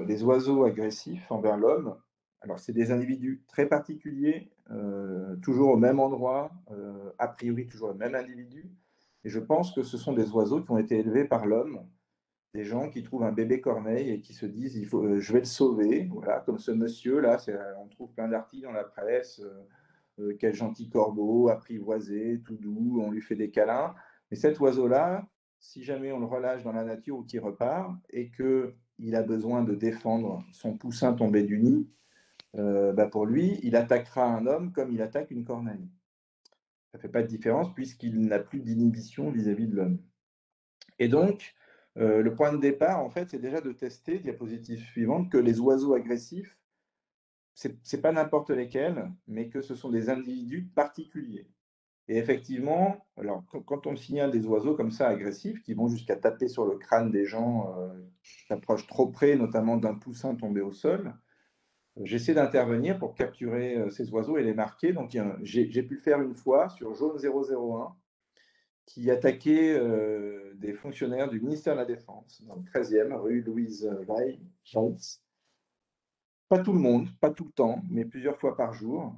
Speaker 3: les oiseaux agressifs envers l'homme, alors c'est des individus très particuliers, toujours au même endroit, a priori toujours le même individu. Et je pense que ce sont des oiseaux qui ont été élevés par l'homme, des gens qui trouvent un bébé corneille et qui se disent je vais le sauver. Voilà, comme ce monsieur là, on trouve plein d'articles dans la presse. Quel gentil corbeau, apprivoisé, tout doux, on lui fait des câlins. Mais cet oiseau-là, si jamais on le relâche dans la nature ou qu'il repart et qu'il a besoin de défendre son poussin tombé du nid, pour lui, il attaquera un homme comme il attaque une corneille. Ça ne fait pas de différence puisqu'il n'a plus d'inhibition vis-à-vis de l'homme. Et donc, le point de départ, en fait, c'est déjà de tester, diapositive suivante, que les oiseaux agressifs, c'est pas n'importe lesquels, mais que ce sont des individus particuliers. Et effectivement, alors, quand on signale des oiseaux comme ça agressifs, qui vont jusqu'à taper sur le crâne des gens qui s'approchent trop près, notamment d'un poussin tombé au sol, j'essaie d'intervenir pour capturer ces oiseaux et les marquer. Donc, j'ai pu le faire une fois sur Jaune 001, qui attaquait des fonctionnaires du ministère de la Défense, dans le 13e, rue Louise Weiss. Pas tout le monde, pas tout le temps, mais plusieurs fois par jour.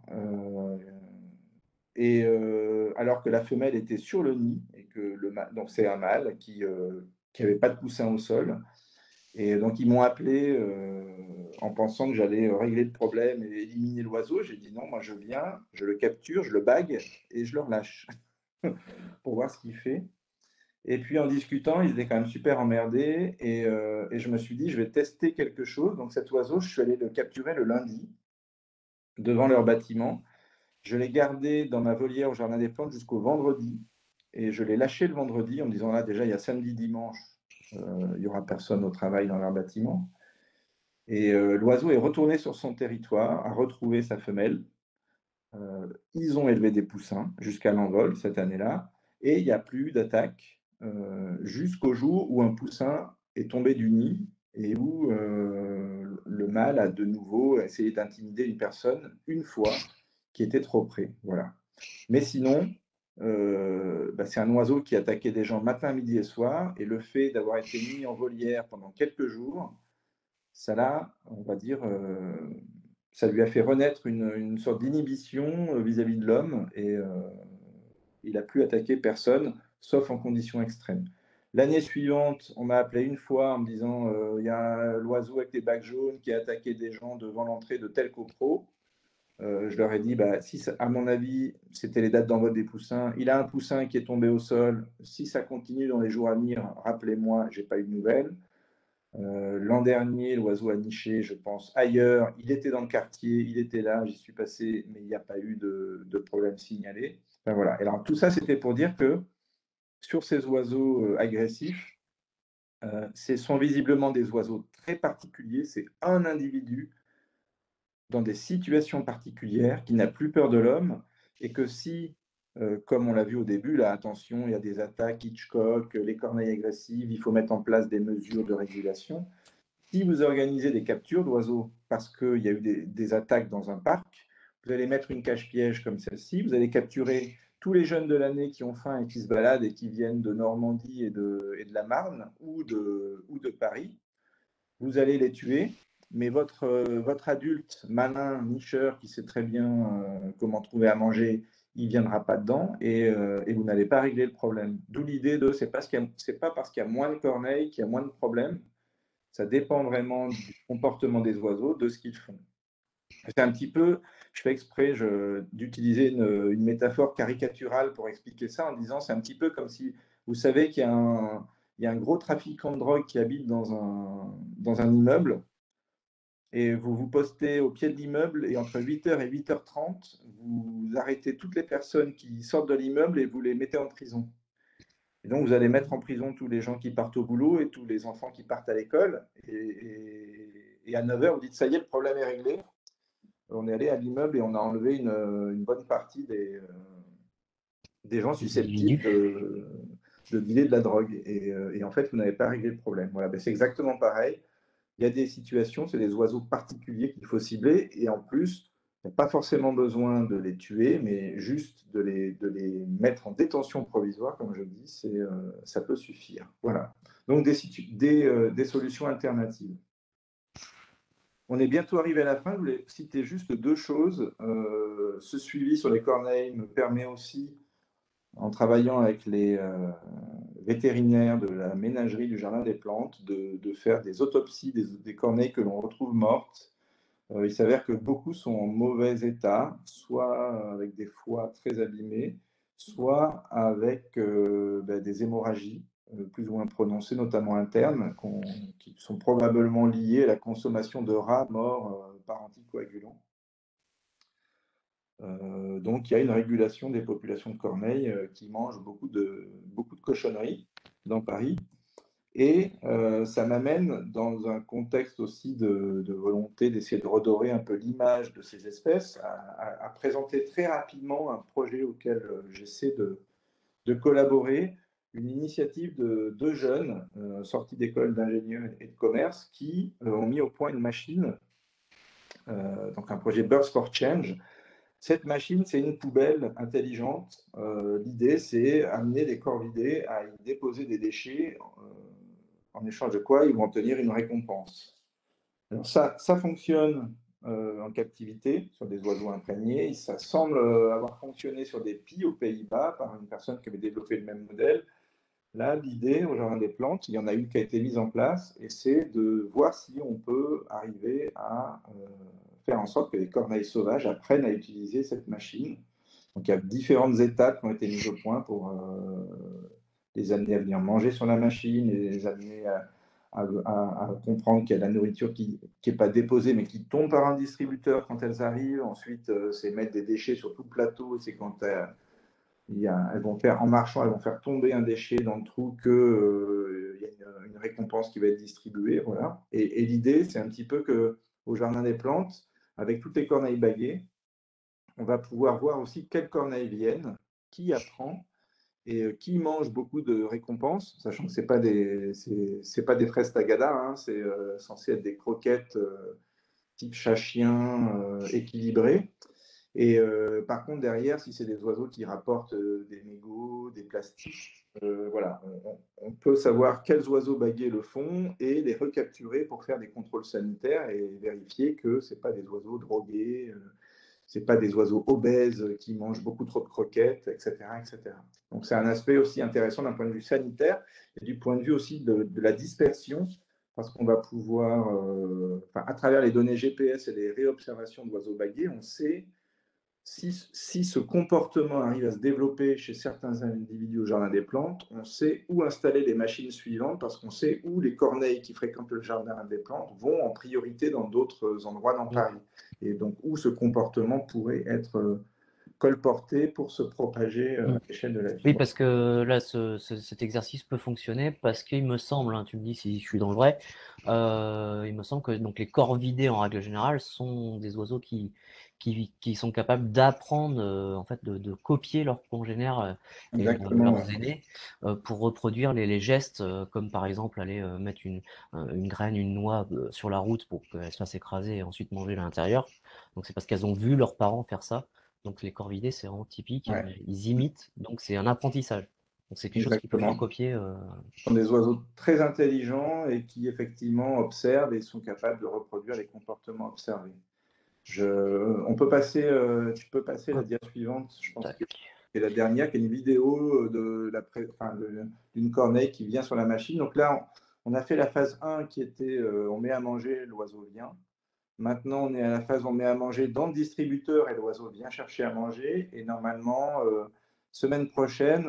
Speaker 3: Et alors que la femelle était sur le nid, et que donc c'est un mâle qui n'avait pas de poussin au sol. Et donc ils m'ont appelé en pensant que j'allais régler le problème et éliminer l'oiseau. J'ai dit non, moi je viens, je le capture, je le bague et je le relâche pour voir ce qu'il fait. Et puis en discutant, ils étaient quand même super emmerdés et je me suis dit je vais tester quelque chose. Donc cet oiseau, je suis allé le capturer le lundi devant leur bâtiment. Je l'ai gardé dans ma volière au Jardin des Plantes jusqu'au vendredi. Et je l'ai lâché le vendredi en me disant, là, déjà, il y a samedi, dimanche, il n'y aura personne au travail dans leur bâtiment. Et l'oiseau est retourné sur son territoire, a retrouvé sa femelle. Ils ont élevé des poussins jusqu'à l'envol cette année-là. Et il n'y a plus d'attaque jusqu'au jour où un poussin est tombé du nid et où le mâle a de nouveau essayé d'intimider une personne une fois qui était trop près. Voilà. Mais sinon, c'est un oiseau qui attaquait des gens matin, midi et soir, et le fait d'avoir été mis en volière pendant quelques jours, ça l'a, on va dire, ça lui a fait renaître une sorte d'inhibition vis-à-vis de l'homme, et il n'a plus attaqué personne, sauf en conditions extrêmes. L'année suivante, on m'a appelé une fois en me disant il y a l'oiseau avec les bacs jaunes qui a attaqué des gens devant l'entrée de tel copro. Je leur ai dit, bah, si ça, à mon avis, c'était les dates d'envoi des poussins. Il a un poussin qui est tombé au sol. Si ça continue dans les jours à venir, rappelez-moi, j'ai pas eu de nouvelles. L'an dernier, l'oiseau a niché, je pense, ailleurs. Il était dans le quartier, il était là, j'y suis passé, mais il n'y a pas eu de problème signalé. Enfin, voilà. Et alors, tout ça, c'était pour dire que sur ces oiseaux agressifs, ce sont visiblement des oiseaux très particuliers. C'est un individu dans des situations particulières, qui n'a plus peur de l'homme, et que si, comme on l'a vu au début, là, attention, il y a des attaques Hitchcock, les corneilles agressives, il faut mettre en place des mesures de régulation. Si vous organisez des captures d'oiseaux parce qu'il y a eu des attaques dans un parc, vous allez mettre une cache-piège comme celle-ci, vous allez capturer tous les jeunes de l'année qui ont faim et qui se baladent et qui viennent de Normandie et de la Marne ou de Paris. Vous allez les tuer, mais votre adulte malin, nicheur, qui sait très bien comment trouver à manger, il ne viendra pas dedans et vous n'allez pas régler le problème. D'où l'idée de c'est pas parce qu'il y a moins de corneilles qu'il y a moins de problèmes. Ça dépend vraiment du comportement des oiseaux, de ce qu'ils font. C'est un petit peu, je fais exprès d'utiliser une métaphore caricaturale pour expliquer ça en disant c'est un petit peu comme si vous savez qu'il y a un gros trafiquant de drogue qui habite dans un immeuble et vous vous postez au pied de l'immeuble et entre 8h et 8h30, vous arrêtez toutes les personnes qui sortent de l'immeuble et vous les mettez en prison. Et donc, vous allez mettre en prison tous les gens qui partent au boulot et tous les enfants qui partent à l'école. Et à 9h, vous dites, ça y est, le problème est réglé. On est allé à l'immeuble et on a enlevé une bonne partie des gens susceptibles
Speaker 2: Individu.
Speaker 3: de dealer de la drogue. Et en fait, vous n'avez pas réglé le problème. Voilà, ben, c'est exactement pareil. Il y a des situations, c'est des oiseaux particuliers qu'il faut cibler. Et en plus, il n'y a pas forcément besoin de les tuer, mais juste de les mettre en détention provisoire, comme je dis, ça peut suffire. Voilà. Donc, des solutions alternatives. On est bientôt arrivé à la fin. Je voulais citer juste deux choses. Ce suivi sur les corneilles me permet aussi, en travaillant avec les vétérinaires de la ménagerie du Jardin des Plantes, de faire des autopsies des corneilles que l'on retrouve mortes. Il s'avère que beaucoup sont en mauvais état, soit avec des foies très abîmés, soit avec des hémorragies plus ou moins prononcées, notamment internes, qui sont probablement liées à la consommation de rats morts par anticoagulants. Donc, il y a une régulation des populations de corneilles qui mangent beaucoup de cochonneries dans Paris. Et ça m'amène dans un contexte aussi de volonté d'essayer de redorer un peu l'image de ces espèces, à présenter très rapidement un projet auquel j'essaie de collaborer, une initiative de deux jeunes sortis d'école d'ingénieurs et de commerce qui ont mis au point une machine, donc un projet Birds for Change. Cette machine, c'est une poubelle intelligente. L'idée, c'est amener des corvidés à y déposer des déchets, en échange de quoi ils vont obtenir une récompense. Alors ça fonctionne en captivité sur des oiseaux imprégnés. Ça semble avoir fonctionné sur des pies aux Pays-Bas par une personne qui avait développé le même modèle. Là, l'idée au Jardin des Plantes, il y en a une qui a été mise en place, et c'est de voir si on peut arriver à faire en sorte que les corneilles sauvages apprennent à utiliser cette machine. Donc il y a différentes étapes qui ont été mises au point pour les amener à venir manger sur la machine et les amener à comprendre qu'il y a de la nourriture qui n'est pas déposée mais qui tombe par un distributeur quand elles arrivent. Ensuite, c'est mettre des déchets sur tout le plateau. C'est quand elles vont faire, en marchant, elles vont faire tomber un déchet dans le trou qu'il y a une récompense qui va être distribuée. Voilà. Et l'idée, c'est un petit peu qu'au Jardin des Plantes, avec toutes les corneilles baguées, on va pouvoir voir aussi quelles corneilles viennent, qui apprend et qui mange beaucoup de récompenses, sachant que ce n'est pas des fraises tagada, hein, c'est censé être des croquettes type chat-chien équilibrées. Et par contre, derrière, si c'est des oiseaux qui rapportent des mégots, des plastiques, voilà, on peut savoir quels oiseaux bagués le font et les recapturer pour faire des contrôles sanitaires et vérifier que ce n'est pas des oiseaux drogués, ce n'est pas des oiseaux obèses qui mangent beaucoup trop de croquettes, etc. etc. Donc c'est un aspect aussi intéressant d'un point de vue sanitaire et du point de vue aussi de la dispersion parce qu'on va pouvoir, à travers les données GPS et les réobservations d'oiseaux baguiers, on sait si ce comportement arrive à se développer chez certains individus au Jardin des Plantes, on sait où installer les machines suivantes parce qu'on sait où les corneilles qui fréquentent le Jardin des Plantes vont en priorité dans d'autres endroits dans
Speaker 2: Mm.
Speaker 3: Paris. Et donc où ce comportement pourrait être colporté pour se propager
Speaker 2: Mm.
Speaker 3: à l'échelle de la
Speaker 2: Oui,
Speaker 3: ville.
Speaker 2: parce que là, cet exercice peut fonctionner parce qu'il me semble, hein, tu me dis si je suis dans le vrai, il me semble que donc, les corvidés, en règle générale, sont des oiseaux qui sont capables d'apprendre, en fait, de copier leurs congénères et
Speaker 3: Exactement,
Speaker 2: leurs
Speaker 3: ouais.
Speaker 2: aînés pour reproduire les gestes, comme par exemple aller mettre une graine, une noix sur la route pour qu'elle se fasse écraser et ensuite manger à l'intérieur. Donc c'est parce qu'elles ont vu leurs parents faire ça. Donc les corvidés, c'est vraiment typique.
Speaker 3: Ouais,
Speaker 2: Ils imitent, donc c'est un apprentissage. Donc c'est quelque chose qu'ils peuvent
Speaker 3: exactement.
Speaker 2: recopier.
Speaker 3: Ce sont des oiseaux très intelligents et qui effectivement observent et sont capables de reproduire les comportements observés. On peut passer, tu peux passer la
Speaker 2: Hop,
Speaker 3: dia suivante, je pense
Speaker 2: tac.
Speaker 3: que c'est la dernière, qui est une vidéo d'une corneille qui vient sur la machine. Donc là, on a fait la phase 1 qui était on met à manger, l'oiseau vient. Maintenant, on est à la phase on met à manger dans le distributeur et l'oiseau vient chercher à manger. Et normalement, semaine prochaine,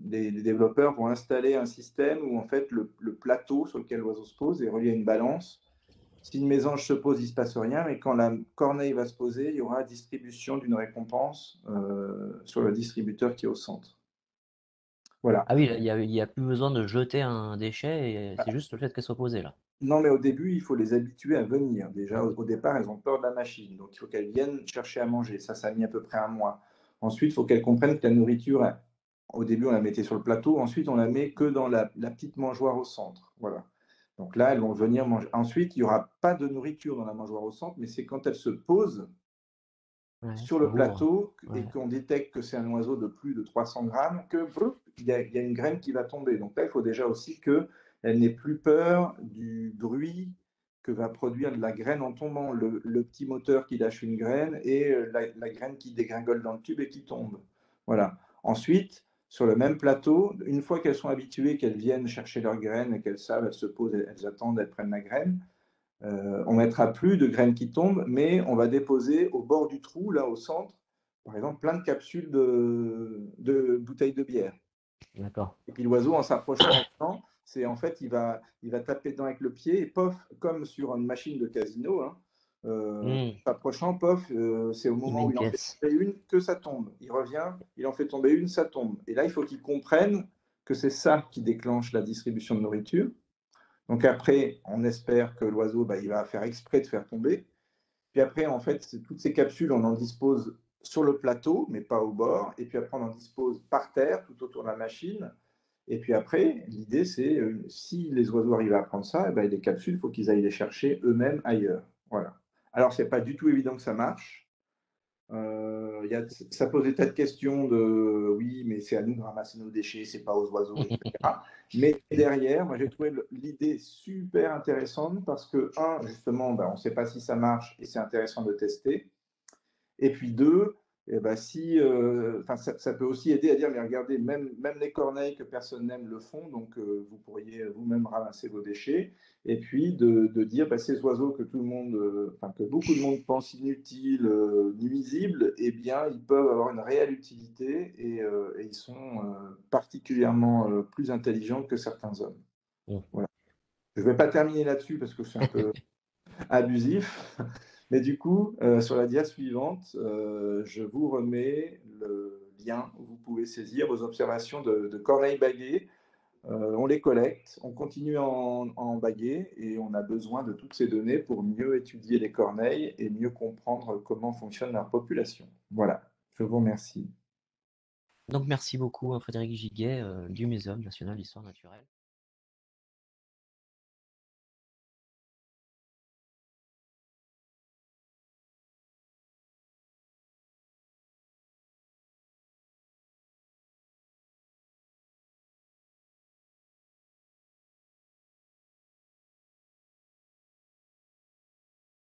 Speaker 3: les développeurs vont installer un système où en fait le plateau sur lequel l'oiseau se pose est relié à une balance. Si une mésange se pose, il ne se passe rien, mais quand la corneille va se poser, il y aura distribution d'une récompense sur le distributeur qui est au centre. Voilà.
Speaker 2: Ah oui, il y a plus besoin de jeter un déchet, et c'est juste le fait qu'elle soit posée là.
Speaker 3: Non, mais au début, il faut les habituer à venir. Déjà,
Speaker 2: Mm.
Speaker 3: au départ, elles ont peur de la machine, donc il faut qu'elles viennent chercher à manger. Ça a mis à peu près un mois. Ensuite, il faut qu'elles comprennent que la nourriture, au début, on la mettait sur le plateau. Ensuite, on la met que dans la petite mangeoire au centre. Voilà. Donc là, elles vont venir manger. Ensuite, il n'y aura pas de nourriture dans la mangeoire au centre, mais c'est quand elles se posent
Speaker 2: Ouais,
Speaker 3: sur
Speaker 2: ça
Speaker 3: le
Speaker 2: ouvre.
Speaker 3: plateau et
Speaker 2: Ouais.
Speaker 3: qu'on détecte que c'est un oiseau de plus de 300 grammes, il y a une graine qui va tomber. Donc là, il faut déjà aussi qu'elle n'ait plus peur du bruit que va produire la graine en tombant, le petit moteur qui lâche une graine et la graine qui dégringole dans le tube et qui tombe. Voilà. Ensuite, sur le même plateau, une fois qu'elles sont habituées, qu'elles viennent chercher leur graine et qu'elles savent, elles se posent, elles attendent, elles prennent la graine, on mettra plus de graines qui tombent, mais on va déposer au bord du trou, là au centre, par exemple, plein de capsules de bouteilles de bière.
Speaker 2: D'accord.
Speaker 3: Et puis l'oiseau, en s'approchant dedans, c'est en fait, il va taper dedans avec le pied et pof, comme sur une machine de casino, hein,
Speaker 2: Mm.
Speaker 3: s'approchant, pof, c'est au
Speaker 2: Il met
Speaker 3: moment où
Speaker 2: une
Speaker 3: il en fait
Speaker 2: pièce.
Speaker 3: tomber une que ça tombe. Il revient, il en fait tomber une, ça tombe. Et là, il faut qu'il comprenne que c'est ça qui déclenche la distribution de nourriture. Donc après, on espère que l'oiseau, bah, il va faire exprès de faire tomber. Puis après, en fait, toutes ces capsules, on en dispose sur le plateau, mais pas au bord. Et puis après, on en dispose par terre, tout autour de la machine. Et puis après, l'idée, c'est si les oiseaux arrivent à prendre ça, eh ben, les capsules, il faut qu'ils aillent les chercher eux-mêmes ailleurs. Voilà. Alors, c'est pas du tout évident que ça marche. Ça pose des tas de questions de oui, mais c'est à nous de ramasser nos déchets, c'est pas aux oiseaux, etc. Mais derrière, moi j'ai trouvé l'idée super intéressante parce que, un, justement, ben, on ne sait pas si ça marche et c'est intéressant de tester. Et puis deux, eh ben, ça peut aussi aider à dire, mais regardez, même les corneilles que personne n'aime le font, donc vous pourriez vous-même ramasser vos déchets. Et puis de dire, bah, ces oiseaux que tout le monde, que beaucoup de monde pense inutiles, nuisibles, eh bien, ils peuvent avoir une réelle utilité et ils sont particulièrement plus intelligents que certains hommes.
Speaker 2: Mm.
Speaker 3: Voilà. Je ne vais pas terminer là-dessus parce que c'est un peu abusif. Mais du coup, sur la dia suivante, je vous remets le lien où vous pouvez saisir vos observations de corneilles baguées. On les collecte, on continue à en baguer et on a besoin de toutes ces données pour mieux étudier les corneilles et mieux comprendre comment fonctionne leur population. Voilà, je vous remercie.
Speaker 2: Donc merci beaucoup, hein, Frédéric Giguet, du Muséum national d'histoire naturelle.